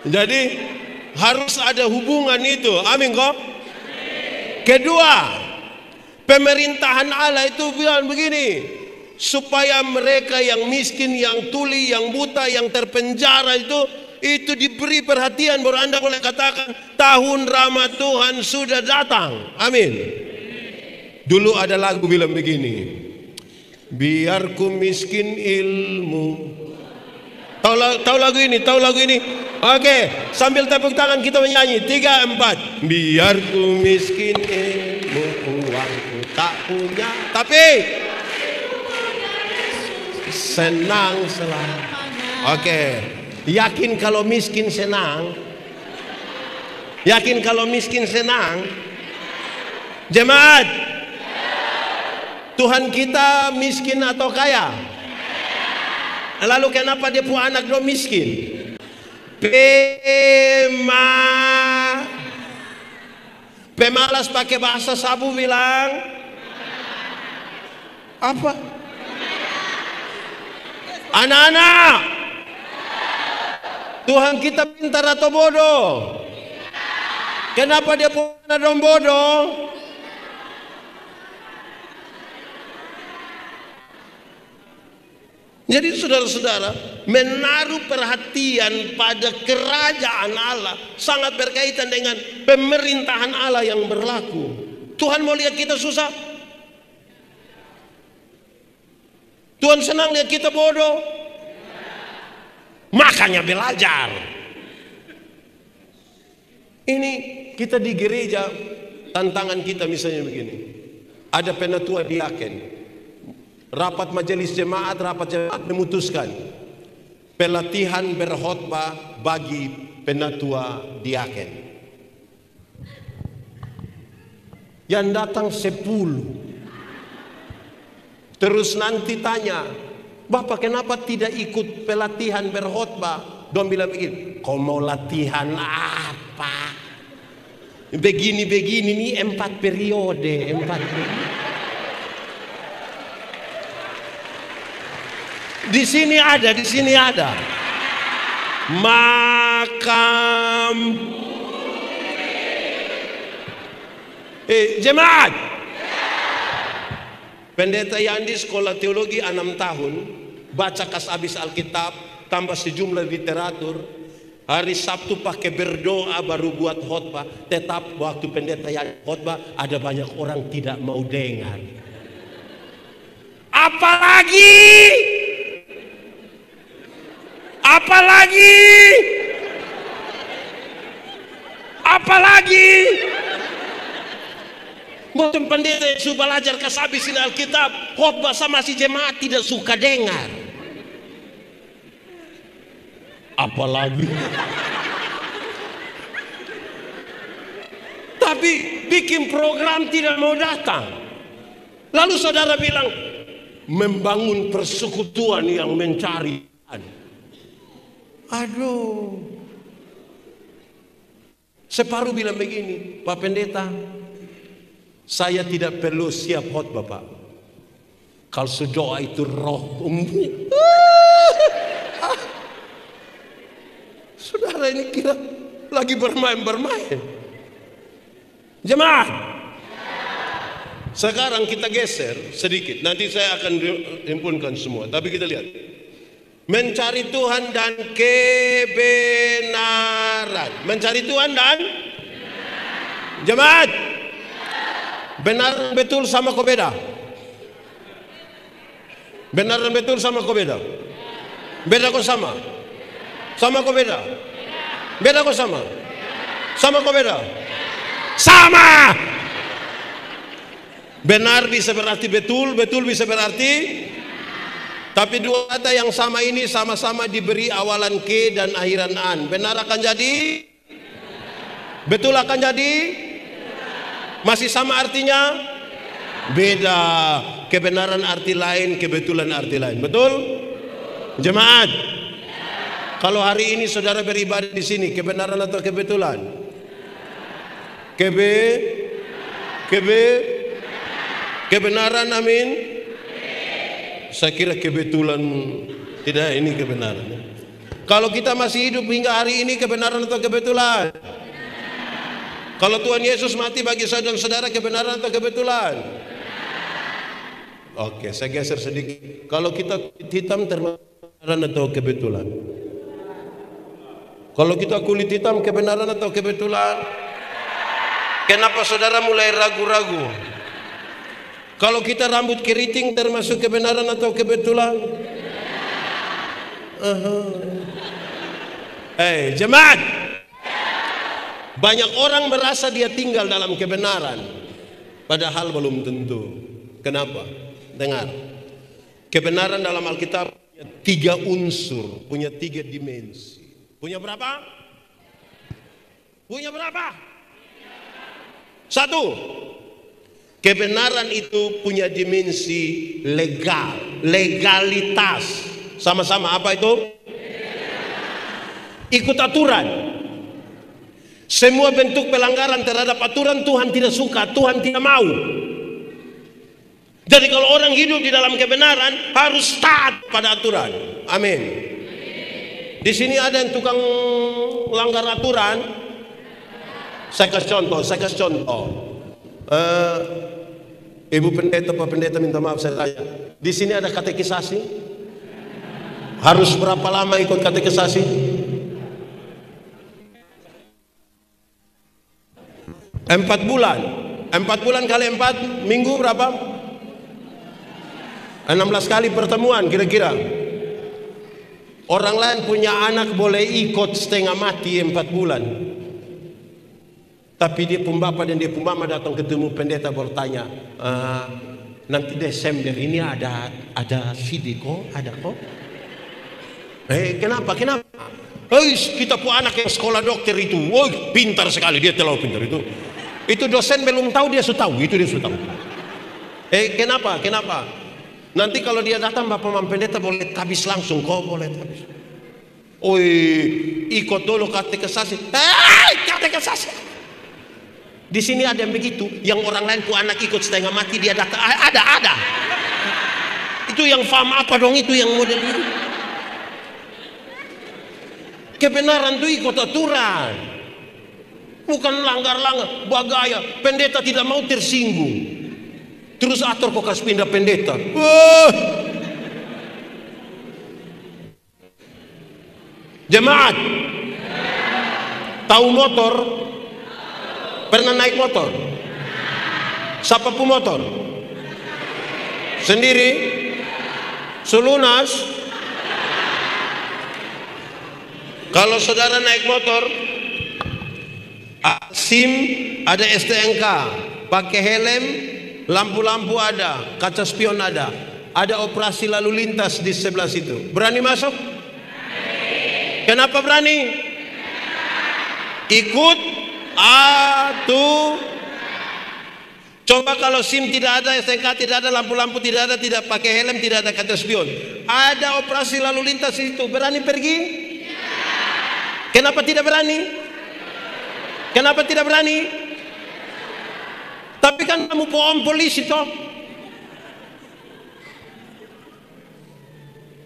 Jadi harus ada hubungan itu. Amin kok. Kedua, pemerintahan Allah itu bilang begini, supaya mereka yang miskin, yang tuli, yang buta, yang terpenjara itu diberi perhatian. Baru Anda boleh katakan tahun rahmat Tuhan sudah datang. Amin. Dulu ada lagu bilang begini, biar ku miskin ilmu. Tahu lagu ini? Tahu lagu ini? Oke, sambil tepuk tangan kita menyanyi 3, 4. Biar ku miskin ilmu, uangku tak punya, tapi senang selalu. Oke, yakin kalau miskin senang? Yakin kalau miskin senang? Jemaat, Tuhan kita miskin atau kaya? Lalu kenapa dia punya anak do miskin? Pemalas pakai bahasa sabu bilang apa? Anak-anak, Tuhan kita pintar atau bodoh? Kenapa dia punya anak bodoh? Jadi saudara-saudara, menaruh perhatian pada kerajaan Allah sangat berkaitan dengan pemerintahan Allah yang berlaku. Tuhan mau lihat kita susah? Tuhan senang lihat kita bodoh? Makanya belajar. Ini kita di gereja, tantangan kita misalnya begini. Ada penatua diaken. Rapat majelis jemaat, memutuskan pelatihan berkhotbah bagi penatua diaken. Yang datang 10. Terus nanti tanya, Bapak kenapa tidak ikut pelatihan berkhotbah? Dong bilang begini, kau mau latihan apa? Begini-begini nih 4 periode, 4 periode. Di sini ada. Makam. Jemaat. Pendeta Yandi sekolah teologi 6 tahun, baca kas habis Alkitab, tambah sejumlah literatur. Hari Sabtu pakai berdoa baru buat khotbah. Tetap waktu pendeta Yandi khotbah ada banyak orang tidak mau dengar. Apalagi Mungkin pendeta yang sudah belajar kesabisin Alkitab, khotbah sama si jemaat tidak suka dengar. Apalagi. Tapi bikin program tidak mau datang. Lalu saudara bilang, membangun persekutuan yang mencari. Aduh. Separuh bilang begini, Pak Pendeta, saya tidak perlu siap khotbah, Pak. Kalau doa itu roh Saudara ini kira lagi bermain-bermain. Jemaat, sekarang kita geser sedikit. Nanti saya akan himpunkan semua. Tapi kita lihat, mencari Tuhan dan kebenaran. Mencari Tuhan dan jemaat. Benar betul sama kau beda? Benar dan betul sama kau beda? Beda kau sama? Sama kau beda? Beda kau sama? Sama kau beda? Sama! Benar bisa berarti betul, betul bisa berarti. Tapi dua kata yang sama ini sama-sama diberi awalan ke dan akhiran an. Benar akan jadi? Betul akan jadi? Masih sama artinya? Beda. Kebenaran arti lain, kebetulan arti lain. Betul? Jemaat. Kalau hari ini saudara beribadah di sini, kebenaran atau kebetulan? Kebenaran, amin. Saya kira kebetulan, tidak, ini kebenaran. Kalau kita masih hidup hingga hari ini, kebenaran atau kebetulan? Kalau Tuhan Yesus mati bagi saya dan saudara, kebenaran atau kebetulan? Oke, saya geser sedikit. Kalau kita hitam, kebenaran atau kebetulan? Kalau kita kulit hitam, kebenaran atau kebetulan? Kenapa saudara mulai ragu-ragu? Kalau kita rambut keriting, termasuk kebenaran atau kebetulan? Jemaat, banyak orang merasa dia tinggal dalam kebenaran, padahal belum tentu. Kenapa? Dengar, kebenaran dalam Alkitab punya 3 unsur, punya 3 dimensi. Punya berapa? Punya berapa? 1. Kebenaran itu punya dimensi legal, legalitas. Sama-sama apa itu? Ikut aturan. Semua bentuk pelanggaran terhadap aturan Tuhan tidak suka, Tuhan tidak mau. Jadi kalau orang hidup di dalam kebenaran harus taat pada aturan. Amin. Di sini ada yang tukang langgar aturan. Saya kasih contoh. Ibu pendeta, Pak Pendeta, minta maaf saya tanya. Di sini ada katekisasi? Harus berapa lama ikut katekisasi? 4 bulan. 4 bulan kali 4 minggu berapa? 16 kali pertemuan kira-kira. Orang lain punya anak boleh ikut setengah mati 4 bulan. Tapi dia pun bapak dan dia pun mama datang ketemu pendeta bertanya, nanti Desember ini ada CD kok, ada kok? Kenapa? Kita pun anak yang sekolah dokter itu, pintar sekali, dia terlalu pintar itu. Itu dosen belum tahu, dia sudah tahu, itu dia sudah tahu. Kenapa? Nanti kalau dia datang bapak mam pendeta boleh tabis langsung, kok boleh tabis. Ikut dulu katekisasi. Katekisasi. Di sini ada yang begitu, yang orang lain ku anak ikut setengah mati dia datang. Ada. Itu yang faham apa dong, itu yang model itu. Kebenaran itu ikut aturan, bukan langgar-langgar, bagaya. Pendeta tidak mau tersinggung. Terus atur kok kasih pindah pendeta. Wah. Jemaat, tahu motor? Pernah naik motor? Siapa pun motor? Sendiri? Selunas? Kalau saudara naik motor, SIM ada, STNK, pakai helm, lampu-lampu ada, kaca spion ada operasi lalu lintas di sebelah situ. Berani masuk? Kenapa berani? Ikut atuh. Coba kalau SIM tidak ada, STNK tidak ada, lampu-lampu tidak ada, tidak pakai helm, tidak ada kaca spion, ada operasi lalu lintas itu, berani pergi? Kenapa tidak berani? Kenapa tidak berani? Tapi kan kamu pohon polisi toh.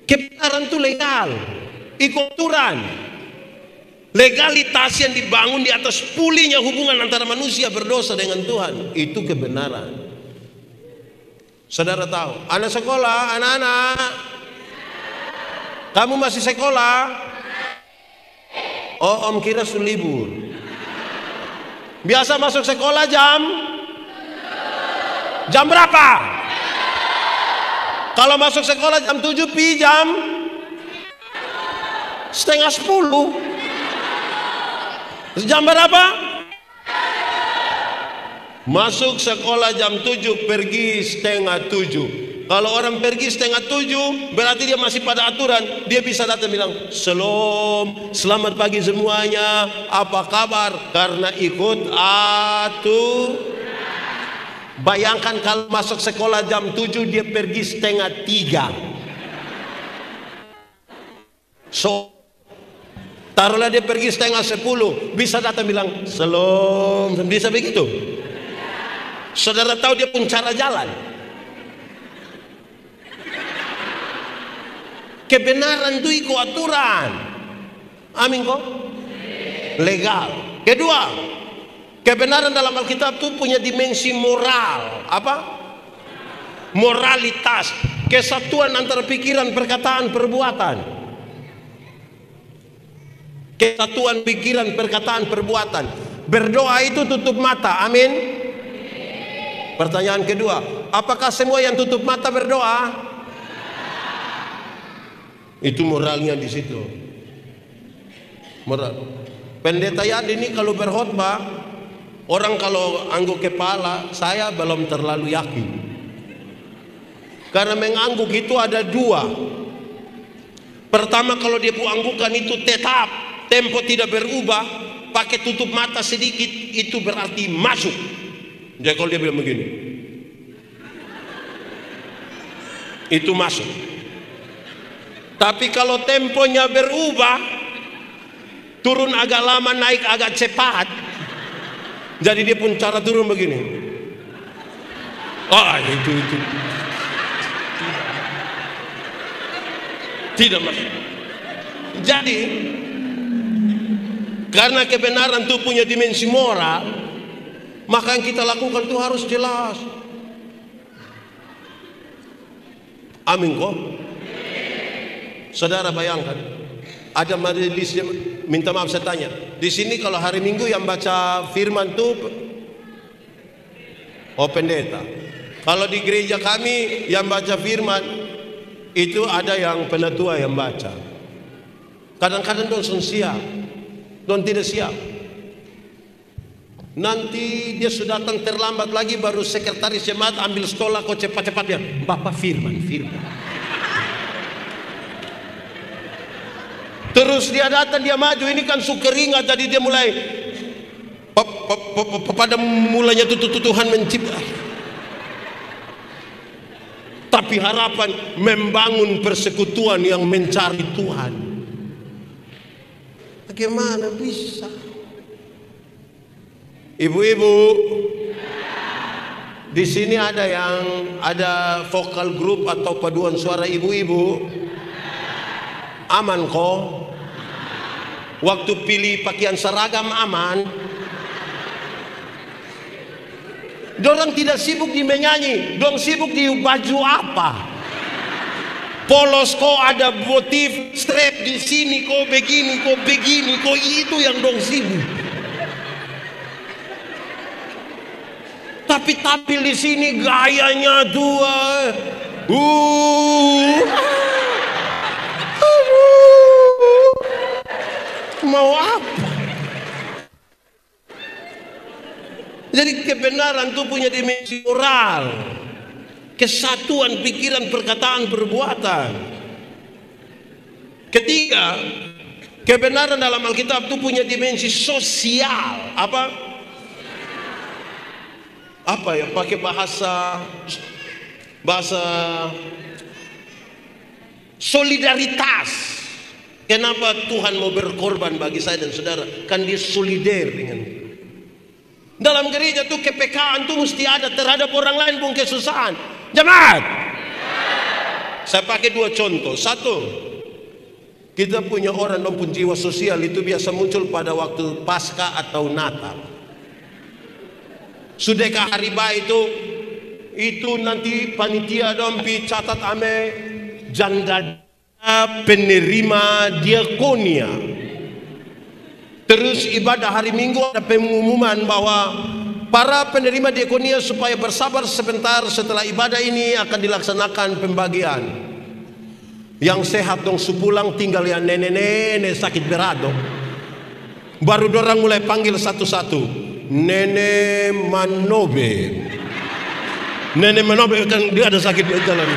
Kebenaran itu legal, ikut aturan. Legalitas yang dibangun di atas pulihnya hubungan antara manusia berdosa dengan Tuhan, itu kebenaran. Saudara tahu, anak sekolah, anak-anak, kamu masih sekolah? Oh, om kira sudah libur. Biasa masuk sekolah jam berapa? Kalau masuk sekolah jam 7, pi jam setengah 10. Jam berapa? Masuk sekolah jam 7, pergi setengah 7. Kalau orang pergi setengah 7, berarti dia masih pada aturan. Dia bisa datang bilang, "Shalom, selamat pagi semuanya, apa kabar?" Karena ikut aturan. Bayangkan kalau masuk sekolah jam 7, dia pergi setengah 3. Taruhlah dia pergi setengah 10, bisa datang bilang, "Shalom," bisa begitu? Saudara tahu dia pun cara jalan. Kebenaran itu ikut aturan. Amin kok? Legal. Kedua, kebenaran dalam Alkitab itu punya dimensi moral. Apa? Moralitas, kesatuan antara pikiran, perkataan, perbuatan. Kesatuan pikiran, perkataan, perbuatan. Berdoa itu tutup mata. Amin. Pertanyaan kedua, apakah semua yang tutup mata berdoa? Itu moralnya di situ. Moral. Pendeta Yad ini kalau berkhotbah, orang kalau angguk kepala, saya belum terlalu yakin. Karena mengangguk itu ada dua. Pertama, kalau dia anggukan itu tetap, tempo tidak berubah, pakai tutup mata sedikit, itu berarti masuk. Jadi kalau dia bilang begini, itu masuk. Tapi kalau temponya berubah, turun agak lama, naik agak cepat, jadi dia pun cara turun begini. Itu tidak masuk. Jadi karena kebenaran itu punya dimensi moral, maka yang kita lakukan itu harus jelas. Amin kok? Saudara bayangkan, ada majelis, minta maaf saya tanya, di sini kalau hari Minggu yang baca firman itu pendeta. Kalau di gereja kami yang baca firman itu ada yang penatua yang baca. Kadang-kadang don siap, don tidak siap. Nanti dia sudah datang terlambat lagi, baru sekretaris jemaat ambil sekolah kok cepat-cepat dia, "Bapak firman." Terus dia datang, dia maju, ini kan sukeringat, jadi dia mulai pada mulanya Tuhan mencipta. Tapi harapan membangun persekutuan yang mencari Tuhan. Bagaimana bisa? Ibu-ibu, di sini ada vokal grup atau paduan suara ibu-ibu. Aman kok? Waktu pilih pakaian seragam aman? Dorang tidak sibuk di menyanyi, dong sibuk di baju apa. Polos kok ada motif strap di sini, kok begini, kok itu yang dong sibuk. Tapi tampil di sini gayanya tua. Mau apa? Jadi kebenaran itu punya dimensi moral, kesatuan pikiran, perkataan, perbuatan. Ketiga, kebenaran dalam Alkitab itu punya dimensi sosial. Apa ya? Pakai bahasa solidaritas. Kenapa Tuhan mau berkorban bagi saya dan saudara? Kan dia solider dengan kita. Dalam gereja tuh kepekaan tuh mesti ada terhadap orang lain pun kesusahan. Jemaat, saya pakai 2 contoh. Satu, kita punya orang yang punya jiwa sosial itu biasa muncul pada waktu Paskah atau Natal. Sudahkah hari baik itu nanti panitia dompi catat ame janda penerima diakonia. Terus ibadah hari Minggu ada pengumuman bahwa para penerima diakonia supaya bersabar sebentar, setelah ibadah ini akan dilaksanakan pembagian. Yang sehat dong sepulang, tinggal yang nenek-nenek sakit berat dong. Baru dorang mulai panggil satu-satu. Nenek Manobe. Nenek Manobe kan dia ada sakit di jalan.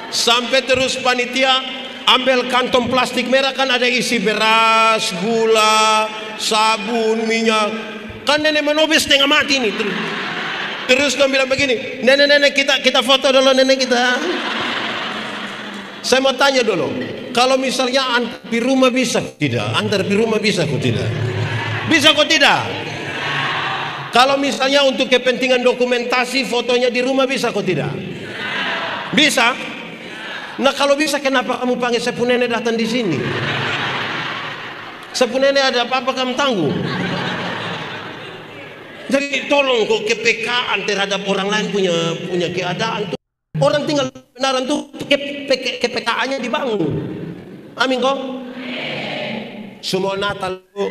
Sampai terus panitia ambil kantong plastik merah, kan ada isi beras, gula, sabun, minyak. Kan nenek Manobe setengah mati nih. Terus dong bilang begini, nenek kita foto dulu nenek kita. Saya mau tanya dulu, kalau misalnya antar di rumah bisa tidak? Antar di rumah bisa kok tidak? Bisa kok tidak? Kalau misalnya untuk kepentingan dokumentasi fotonya di rumah bisa kok tidak? Bisa? Nah kalau bisa kenapa kamu panggil sepupu nenek datang di sini? Sepupu nenek ada apa-apa kamu tanggung? Jadi tolong kok kepekaan terhadap orang lain punya keadaan tuh. Orang tinggal kebenaran tuh kepekaannya dibangun. Amin kok? Semua Natal tuh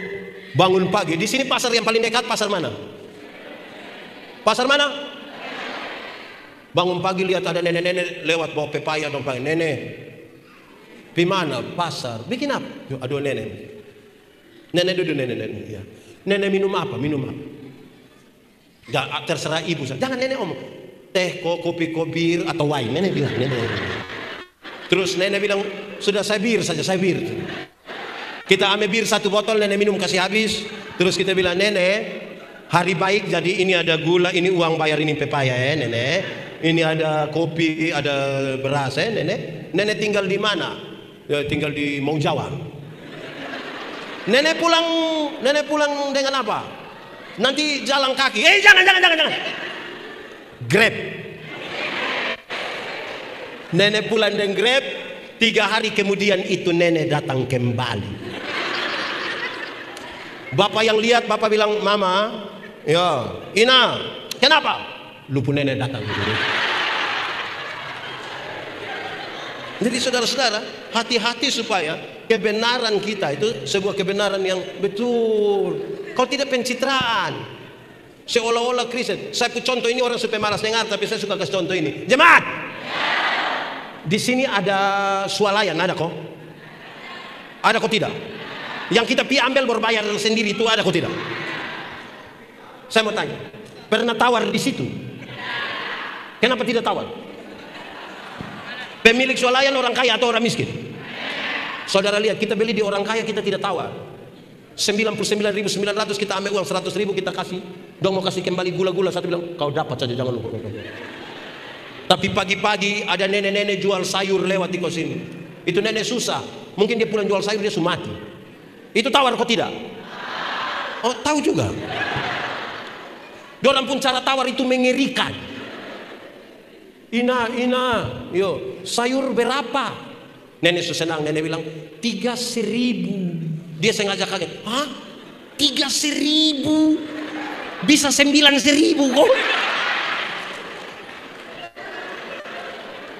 bangun pagi. Di sini pasar yang paling dekat pasar mana? Pasar mana? Bangun pagi lihat ada nenek-nenek lewat bawa pepaya dong panggil nenek. Di mana? Pasar. Bikin apa? Aduh nenek. Nenek duduk nenek. Ya. Nenek minum apa? Minum apa? Gak terserah ibu. Jangan nenek omong. Teh, kopi, bir atau wine. Nenek bilang. Nenek. Terus nenek bilang sudah saya bir saja, saya bir. Kita ambil bir 1 botol, nenek minum kasih habis. Terus kita bilang nenek, hari baik jadi ini ada gula, ini uang bayar ini pepaya ya nenek. Ini ada kopi, ada beras ya nenek. Nenek tinggal di mana? Ya, tinggal di Mau Jawa. Nenek pulang dengan apa? Nanti jalan kaki. Jangan. Grab. Nenek pulang dengan Grab. 3 hari kemudian itu nenek datang kembali. Bapak yang lihat, bapak bilang, mama, ya, Ina, kenapa? Lupa nenek datang. Jadi saudara-saudara, hati-hati supaya kebenaran kita itu sebuah kebenaran yang betul. Kalau tidak pencitraan, seolah-olah Kristen. Saya contoh ini orang supaya malas dengar, tapi saya suka kasih contoh ini. Jemaat, di sini ada swalayan, ada kok? Ada kok tidak? Yang kita pi ambil berbayar sendiri itu ada kok tidak? Saya mau tanya, pernah tawar di situ? Kenapa tidak tawar? Pemilik swalayan orang kaya atau orang miskin? Saudara lihat, kita beli di orang kaya, kita tidak tawar. 99.900 kita ambil uang 100.000 kita kasih. Dong mau kasih kembali gula-gula, satu bilang kau dapat saja, jangan lupa. Tapi pagi-pagi ada nenek-nenek jual sayur lewat di kos ini. Itu nenek susah, mungkin dia pulang jual sayur dia sudah mati. Itu tawar kok tidak? Oh tahu juga. Dorang pun cara tawar itu mengerikan. Ina, yo sayur berapa? Nenek senang, nenek bilang 3.000. Dia sengaja kaget. Hah? 3.000 bisa 9.000 kok.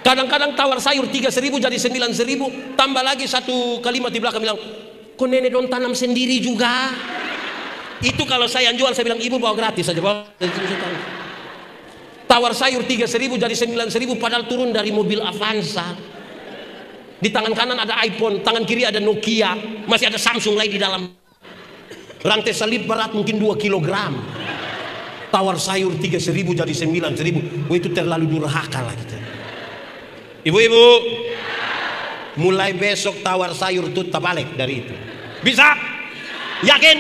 Kadang-kadang tawar sayur 3.000 jadi 9.000, tambah lagi satu kalimat di belakang bilang, kok nenek dong tanam sendiri juga. Itu kalau saya yang jual, saya bilang ibu bawa gratis saja, bawa. Tawar sayur 3.000 jadi 9.000 padahal turun dari mobil Avanza. Di tangan kanan ada iPhone, tangan kiri ada Nokia, masih ada Samsung lagi di dalam. Rantai salib berat mungkin 2 kilogram. Tawar sayur 3.000 jadi 9.000. Wah, itu terlalu durhaka lah kita. Ibu-ibu, mulai besok tawar sayur itu terbalik dari itu. Bisa? Yakin?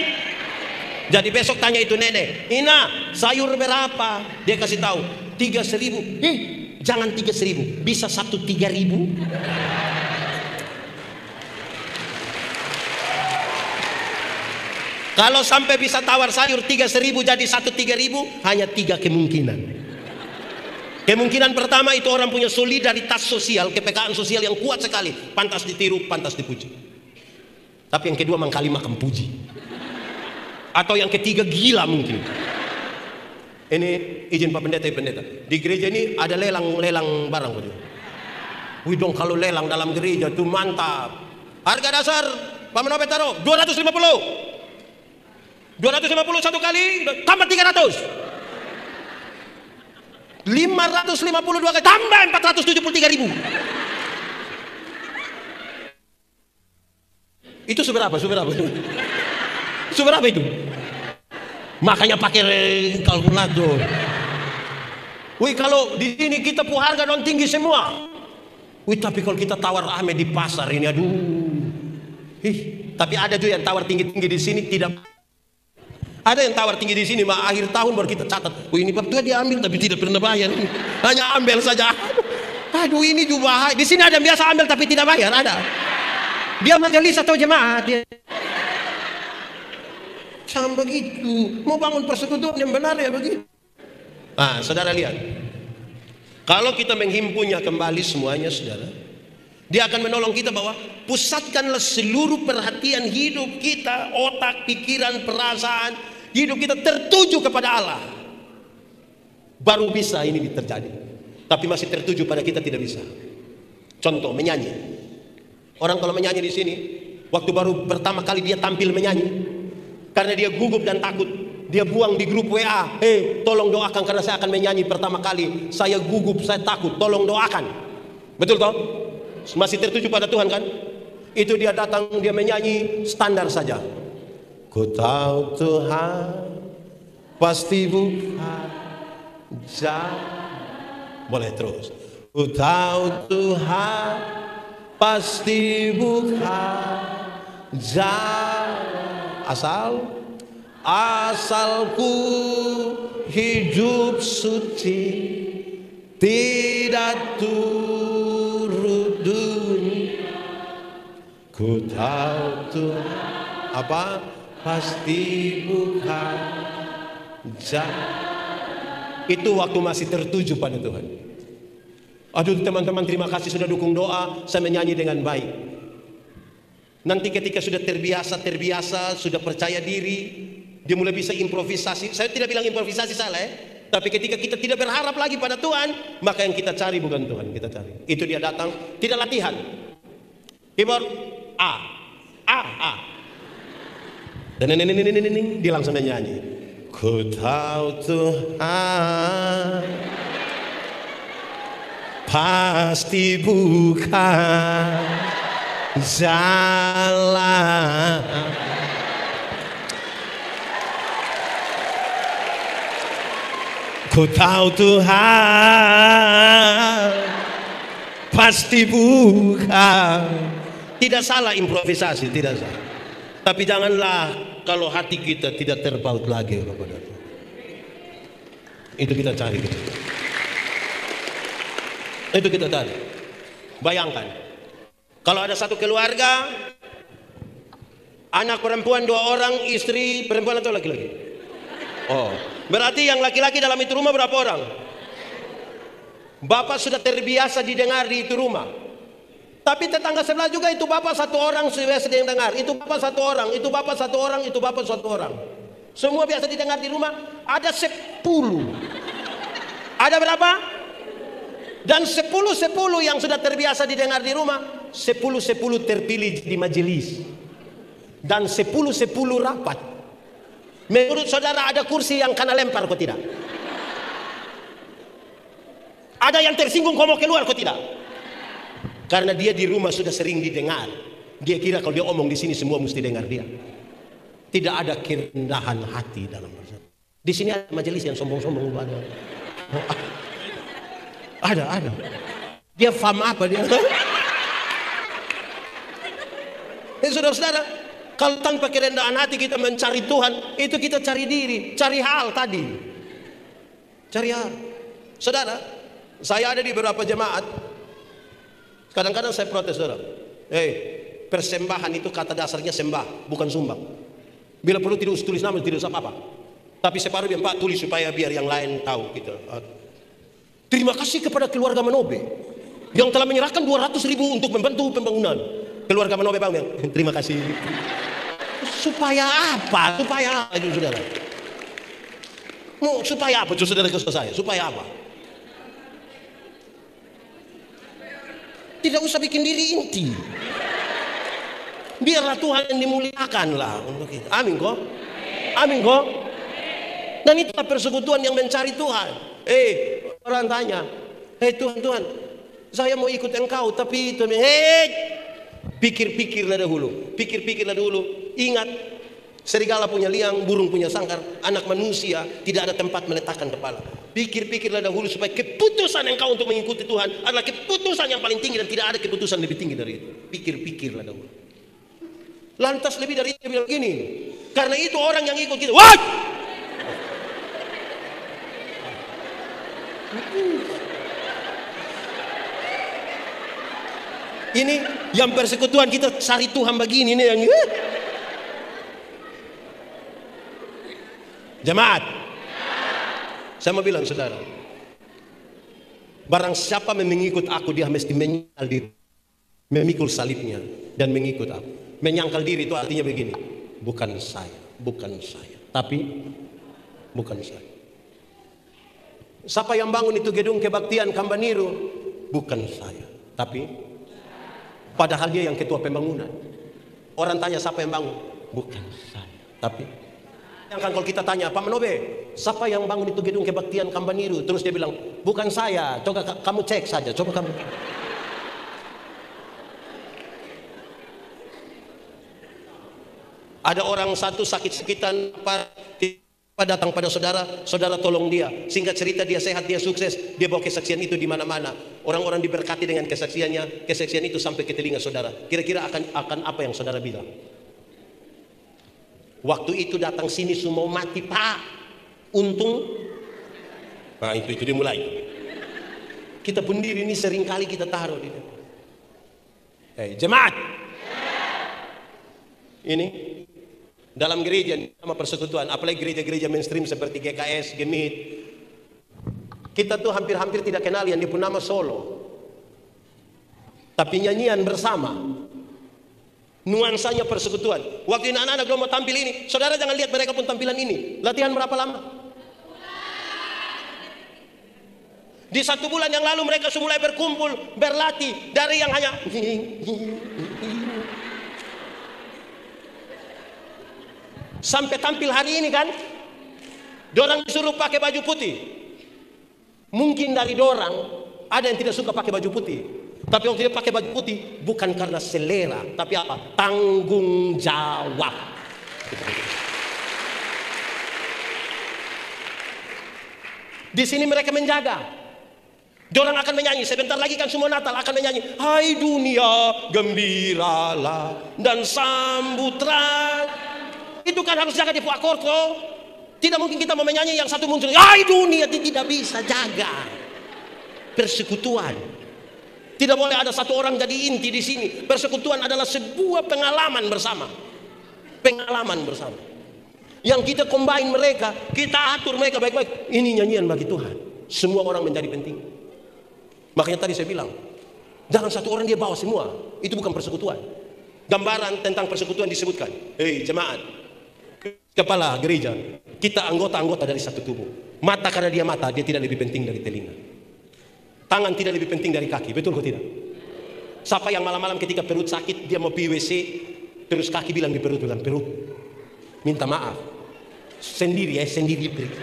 Jadi besok tanya itu nenek, Ina sayur berapa? Dia kasih tahu 3.000. Jangan 3.000, bisa 3.000. Kalau sampai bisa tawar sayur 3.000 jadi 3.000, hanya 3 kemungkinan. Kemungkinan pertama itu orang punya solidaritas sosial, kepekaan sosial yang kuat sekali, pantas ditiru, pantas dipuji. Tapi yang kedua mangkali makan puji. Atau yang ketiga gila mungkin. Ini izin Pak Pendeta, Pendeta. Di gereja ini ada lelang barang. Wih dong, kalau lelang dalam gereja tuh mantap. Harga dasar Pak Menope taruh 250. 250 satu kali tambah 300. 552 kali tambah 473.000. Itu seberapa? Seberapa itu? Makanya pakai kalkulator. Wih, kalau di sini kita pu harga non tinggi semua. Wih, tapi kalau kita tawar ame di pasar ini, aduh. Tapi ada juga yang tawar tinggi-tinggi di sini tidak. Ada yang tawar tinggi di sini, akhir tahun baru kita catat. Wih, ini Pak Tua dia ambil tapi tidak pernah bayar. Hanya ambil saja. Aduh, ini juga bahaya. Di sini ada yang biasa ambil tapi tidak bayar, ada. Dia majelis atau jemaat dia. Sama begitu. Mau bangun persekutuan yang benar ya begitu. Ah, saudara lihat. Kalau kita menghimpunnya kembali semuanya, saudara, dia akan menolong kita bahwa pusatkanlah seluruh perhatian hidup kita, otak, pikiran, perasaan, hidup kita tertuju kepada Allah. Baru bisa ini terjadi. Tapi masih tertuju pada kita tidak bisa. Contoh menyanyi. Orang kalau menyanyi di sini, waktu baru pertama kali dia tampil menyanyi, karena dia gugup dan takut, dia buang di grup WA, tolong doakan karena saya akan menyanyi pertama kali. Saya gugup, saya takut, tolong doakan. Betul toh? Masih tertuju pada Tuhan kan? Itu dia datang, dia menyanyi standar saja. Ku tahu Tuhan pasti bukan jalan. Boleh terus. Ku tahu Tuhan pasti bukan jalan. Asalku hidup suci, tidak turut dunia. Ku tahu Tuhan apa pasti bukan jalan. Itu waktu masih tertuju pada Tuhan. Aduh teman-teman, terima kasih sudah dukung doa, saya menyanyi dengan baik. Nanti ketika sudah terbiasa, sudah percaya diri, dia mulai bisa improvisasi. Saya tidak bilang improvisasi salah ya, tapi ketika kita tidak berharap lagi pada Tuhan, maka yang kita cari bukan Tuhan, kita cari. Itu dia datang, tidak latihan. Keyboard A. Dan ini dia langsung nyanyi. Ku tahu Tuhan pasti bukan jalan. Ku tahu Tuhan pasti bukan. Tidak salah improvisasi, tidak salah. Tapi janganlah kalau hati kita tidak terpaut lagi kepada Tuhan. Itu kita cari. Itu kita cari. Bayangkan, kalau ada satu keluarga, anak perempuan 2 orang, istri perempuan atau laki-laki? Oh, berarti yang laki-laki dalam itu rumah berapa orang? Bapak sudah terbiasa didengar di itu rumah. Tapi tetangga sebelah juga itu bapak satu orang biasa yang dengar. Itu bapak satu orang, itu bapak satu orang, itu bapak satu orang. Semua biasa didengar di rumah. Ada 10. Ada berapa? Dan 10 yang sudah terbiasa didengar di rumah, 10 terpilih di majelis. Dan 10 rapat. Menurut saudara ada kursi yang kena lempar kok tidak? Ada yang tersinggung kok mau keluar kok tidak? Karena dia di rumah sudah sering didengar. Dia kira kalau dia omong di sini semua mesti dengar dia. Tidak ada kerendahan hati dalam masalah. Di sini ada majelis yang sombong-sombong ada. Dia faham apa dia? Saudara-saudara, kalau tanpa kerendahan hati kita mencari Tuhan, itu kita cari diri, cari hal tadi. Cari hal. Saudara, saya ada di beberapa jemaat. Kadang-kadang saya protes, saudara. Persembahan itu kata dasarnya sembah, bukan sumbang. Bila perlu tidak usah tulis nama, tidak usah apa-apa. Tapi separuh Pak tulis supaya biar yang lain tahu gitu. Terima kasih kepada keluarga Manobe yang telah menyerahkan 200.000 untuk membantu pembangunan. Keluarga Manobe Bang, terima kasih. Supaya apa? Supaya apa itu, saudara? Supaya apa? Saudara kesal saya. Supaya apa? Tidak usah bikin diri inti. Biarlah Tuhan yang dimuliakan lah untuk kita. Amin kok. Amin kok. Dan itulah persekutuan yang mencari Tuhan. Orang tanya, Tuhan, saya mau ikut Engkau, tapi itu, pikir-pikirlah dahulu. Pikir-pikirlah dulu. Ingat, serigala punya liang, burung punya sangkar, anak manusia tidak ada tempat meletakkan kepala. Pikir-pikirlah dahulu supaya keputusan engkau untuk mengikuti Tuhan adalah keputusan yang paling tinggi dan tidak ada keputusan lebih tinggi dari itu. Pikir-pikirlah dahulu. Lantas lebih dari itu dia bilang begini, karena itu orang yang ikut kita, what? Ini yang persekutuan kita cari Tuhan begini nih yang jemaat. Saya mau bilang saudara, barang siapa mengikut aku dia mesti menyangkal diri, memikul salibnya dan mengikut aku. Menyangkal diri itu artinya begini, bukan saya, tapi bukan saya. Siapa yang bangun itu gedung kebaktian Kambaniru? Bukan saya, tapi padahal dia yang ketua pembangunan. Orang tanya siapa yang bangun? Bukan saya, tapi yang kan kalau kita tanya, Pak Manobe, siapa yang bangun itu gedung kebaktian Kambaniru? Terus dia bilang, bukan saya. Coba kamu cek saja. Coba kamu. Ada orang satu sakit-sakitan, datang pada saudara, saudara tolong dia. Singkat cerita dia sehat, dia sukses, dia bawa kesaksian itu di mana-mana. Orang-orang diberkati dengan kesaksiannya. Kesaksian itu sampai ke telinga saudara. Kira-kira akan apa yang saudara bilang? Waktu itu datang sini semua mati Pak, untung. Nah itu dimulai. Kita pun diri ini seringkali kita taruh di depan. Jemaat. Ini dalam gereja nama persekutuan, apalagi gereja-gereja mainstream seperti GKS, Gemit, kita tuh hampir-hampir tidak kenal yang dipun nama solo, tapi nyanyian bersama. Nuansanya persekutuan. Waktu anak-anak mau tampil ini, saudara jangan lihat mereka pun tampilan ini. Latihan berapa lama? Di 1 bulan yang lalu mereka sudah mulai berkumpul, berlatih dari yang hanya sampai tampil hari ini kan. Dorang disuruh pakai baju putih. Mungkin dari dorang ada yang tidak suka pakai baju putih. Tapi waktu dia pakai baju putih bukan karena selera, tapi apa? Tanggung jawab. Di sini mereka menjaga. Dorang akan menyanyi. Sebentar lagi kan semua Natal akan menyanyi. Hai dunia, gembiralah dan sambutlah. Itu kan harus jaga di Purwokerto. Tidak mungkin kita mau menyanyi yang satu muncul. Hai dunia, tidak bisa jaga. Persekutuan. Tidak boleh ada satu orang jadi inti di sini. Persekutuan adalah sebuah pengalaman bersama. Pengalaman bersama. Yang kita combine mereka, kita atur mereka baik-baik. Ini nyanyian bagi Tuhan. Semua orang menjadi penting. Makanya tadi saya bilang, Jangan satu orang dia bawa semua. Itu bukan persekutuan. Gambaran tentang persekutuan disebutkan. Hei jemaat, kepala gereja, kita anggota-anggota dari satu tubuh. Mata karena dia mata, dia tidak lebih penting dari telinga. Tangan tidak lebih penting dari kaki, betul kok tidak? Siapa yang malam-malam ketika perut sakit, dia mau pergi WC, terus kaki bilang di perut, bilang perut, minta maaf. Sendiri ya, sendiri pergi.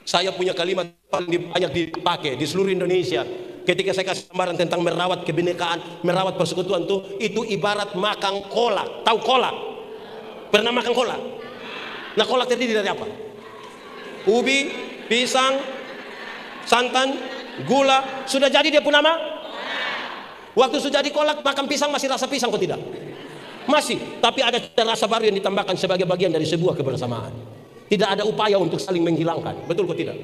Saya punya kalimat paling banyak dipakai di seluruh Indonesia. Ketika saya kasih gambaran tentang merawat kebinekaan, merawat persekutuan itu ibarat makan kolak. Tahu kolak? Pernah makan kolak? Nah, kolak terdiri dari apa? Ubi, pisang, santan, gula. Sudah jadi dia pun nama? Waktu sudah jadi kolak, makan pisang masih rasa pisang kok tidak? Masih, tapi ada rasa baru yang ditambahkan sebagai bagian dari sebuah kebersamaan. Tidak ada upaya untuk saling menghilangkan. Betul kok tidak?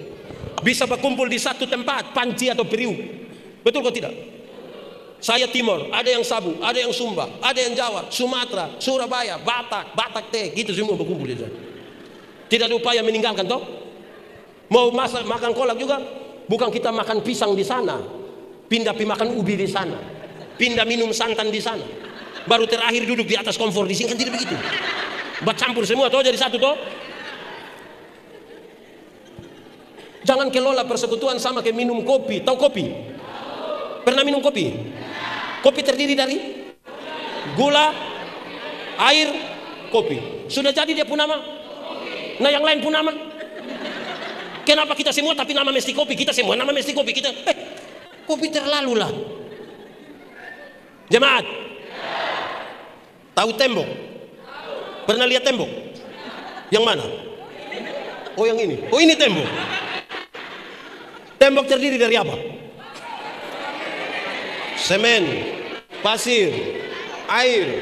Bisa berkumpul di satu tempat, Panci atau Priuk. Betul kok tidak? Saya Timur, ada yang Sabu, ada yang Sumba, ada yang Jawa, Sumatera, Surabaya, Batak teh, gitu semua berkumpul di sana. Tidak ada upaya meninggalkan toh? Mau makan kolak juga, bukan kita makan pisang di sana, pindah makan ubi di sana, pindah minum santan di sana, baru terakhir duduk di atas kompor di sini, kan tidak begitu. Bercampur semua toh jadi satu toh. Jangan kelola persekutuan sama kayak minum kopi. Tahu kopi? Pernah minum kopi? Kopi terdiri dari gula, air, kopi. Sudah jadi dia pun nama. Nah yang lain pun nama. Kenapa kita semua tapi nama mesti kopi? Kita semua nama mesti kopi. Kita kopi terlalu lah. Jemaat, tahu tembok? Pernah lihat tembok? Yang mana? Oh yang ini. Oh ini tembok. Tembok terdiri dari apa? Semen, pasir, air.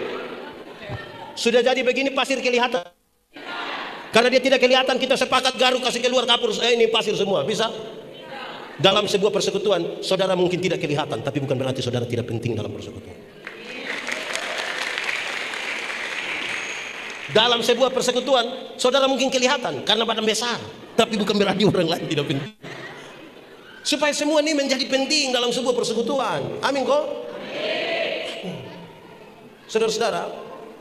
Sudah jadi begini pasir kelihatan. Karena dia tidak kelihatan, kita sepakat garuk kasih keluar kapur. Ini pasir semua, bisa? Dalam sebuah persekutuan, saudara mungkin tidak kelihatan, tapi bukan berarti saudara tidak penting dalam persekutuan. Dalam sebuah persekutuan, saudara mungkin kelihatan karena badan besar, tapi bukan berarti orang lain tidak penting. Supaya semua ini menjadi penting dalam sebuah persekutuan. Amin kok? Saudara-saudara,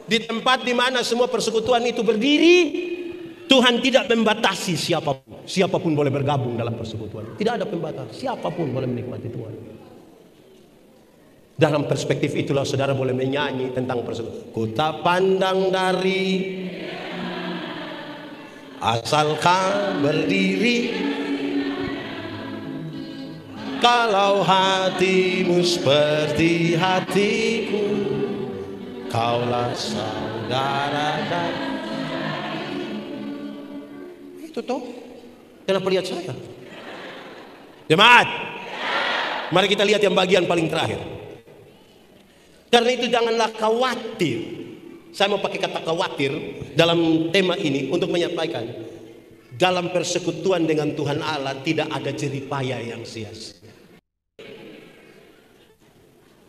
di tempat di mana semua persekutuan itu berdiri, Tuhan tidak membatasi siapapun. Siapapun boleh bergabung dalam persekutuan. Tidak ada pembatas. Siapapun boleh menikmati Tuhan. Dalam perspektif itulah saudara boleh menyanyi tentang persekutuan. Ku tak pandang dari asalkan berdiri. Kalau hatimu seperti hatiku, kaulah saudara dan itu toh. Kenapa lihat saya? Jemaat, mari kita lihat yang bagian paling terakhir. Karena itu janganlah khawatir. Saya mau pakai kata khawatir dalam tema ini untuk menyampaikan, dalam persekutuan dengan Tuhan Allah tidak ada jeripaya yang sia-sia.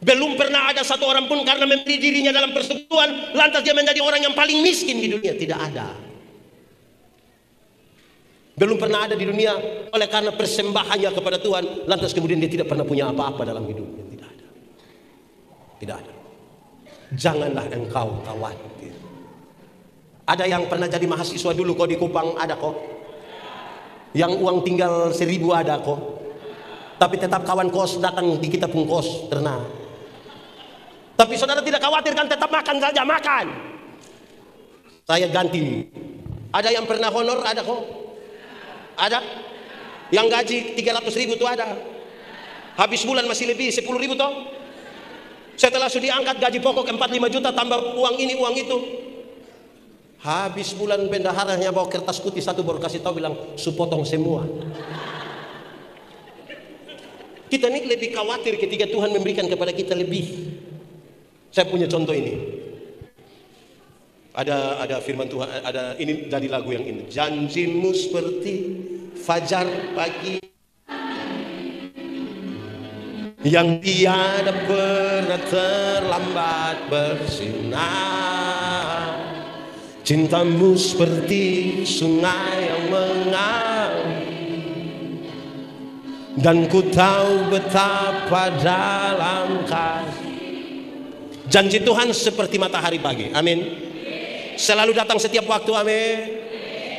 Belum pernah ada satu orang pun karena memberi dirinya dalam persekutuan lantas dia menjadi orang yang paling miskin di dunia. Tidak ada. Belum pernah ada di dunia oleh karena persembahannya kepada Tuhan lantas kemudian dia tidak pernah punya apa-apa dalam hidupnya. Tidak ada. Tidak ada. Janganlah engkau khawatir. Ada yang pernah jadi mahasiswa dulu kok di Kupang, ada kok. Yang uang tinggal 1.000 ada kok. Tapi tetap kawan kos datang di kita pun kos, tenang. Tapi saudara tidak khawatir kan, tetap makan saja, makan. Saya ganti. Ada yang pernah honor, ada kok. Ada. Yang gaji 300.000 itu ada. Habis bulan masih lebih 10.000 toh. Setelah sudah diangkat gaji pokok 45 juta tambah uang ini uang itu. Habis bulan bendaharanya bawa kertas putih satu baru kasih tahu bilang supotong semua. Kita ini lebih khawatir ketika Tuhan memberikan kepada kita lebih. Saya punya contoh ini. Ada firman Tuhan, ada ini dari lagu yang ini. Janjimu seperti fajar pagi yang tiada pernah terlambat bersinar. Cintamu seperti sungai yang mengalir Dan ku tahu betapa dalam kasih. Janji Tuhan seperti matahari pagi. Amin. Selalu datang setiap waktu. Amin.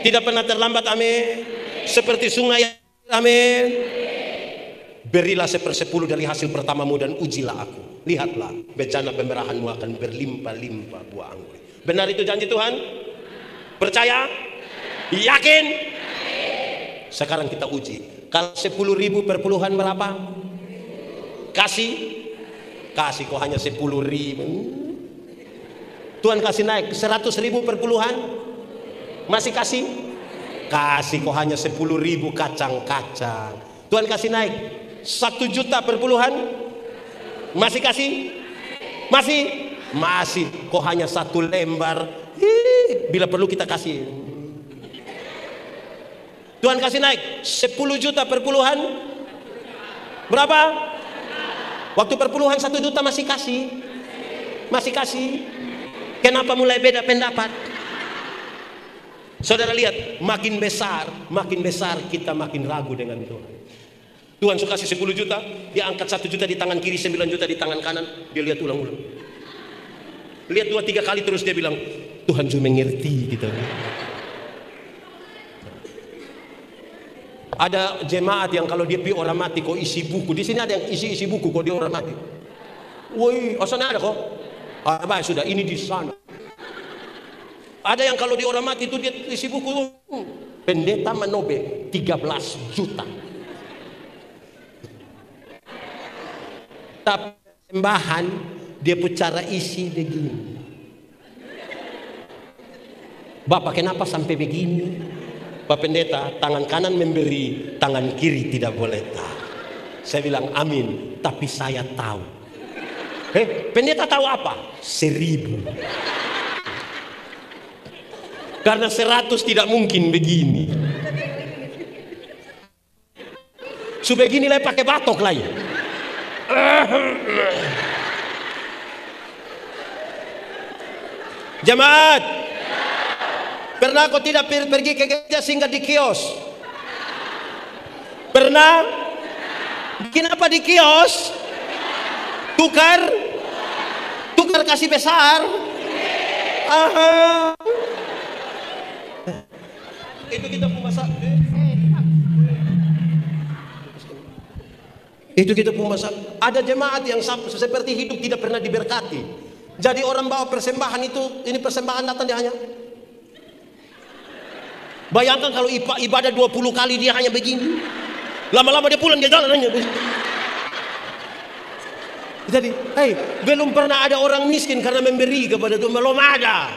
Tidak pernah terlambat. Amin. Seperti sungai. Amin. Berilah 1/10 dari hasil pertamamu dan ujilah aku. Lihatlah, bencana pemerahanmu akan berlimpah-limpah buah anggur. Benar itu janji Tuhan? Percaya? Yakin? Sekarang kita uji. Kalau 10.000 per puluhan berapa? Kasih kok hanya 10.000. Tuhan kasih naik 100.000 per puluhan. Masih kasih kok hanya 10.000 kacang-kacang. Tuhan kasih naik 1 juta per puluhan. Masih kasih? Masih kok hanya 1 lembar. Bila perlu kita kasih. Tuhan kasih naik 10 juta per puluhan. Berapa? Waktu per puluhan 1 juta masih kasih. Kenapa mulai beda pendapat? Saudara lihat, makin besar kita makin ragu dengan Tuhan. Tuhan suka kasih 10 juta, dia angkat 1 juta di tangan kiri, 9 juta di tangan kanan. Dia lihat ulang-ulang. Lihat 2-3 kali terus dia bilang, Tuhan cuma mengerti gitu. Ada jemaat yang kalau dia pi orang mati kok isi buku. Di sini ada yang isi buku kok dia orang mati. Woi, sana ada kok. Baik sudah, ini di sana. Ada yang kalau di orang mati itu dia isi buku. Pendeta Manobe 13 juta. Tapi sembahan dia cara isi begini. Bapak kenapa sampai begini? Pak Pendeta, tangan kanan memberi, tangan kiri tidak boleh tahu. Saya bilang amin, tapi saya tahu. Pendeta tahu apa? 1.000. Karena 100 tidak mungkin begini. Sebegini lah pakai batok lah ya. Jemaat, pernah kau tidak pergi ke gereja singgah di kios? Pernah? Kenapa di kios? Tukar kasih besar. Aha. Itu kita pun masak. Ada jemaat yang seperti hidup tidak pernah diberkati. Jadi orang bawa persembahan itu, ini persembahan datang dia hanya. Bayangkan kalau ibadah 20 kali dia hanya begini. Lama-lama dia pulang dia jalan hanya. Jadi, belum pernah ada orang miskin karena memberi kepada Tuhan. Belum ada.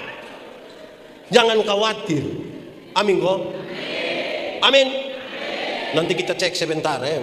Jangan khawatir. Amin kok. Amin. Nanti kita cek sebentar ya.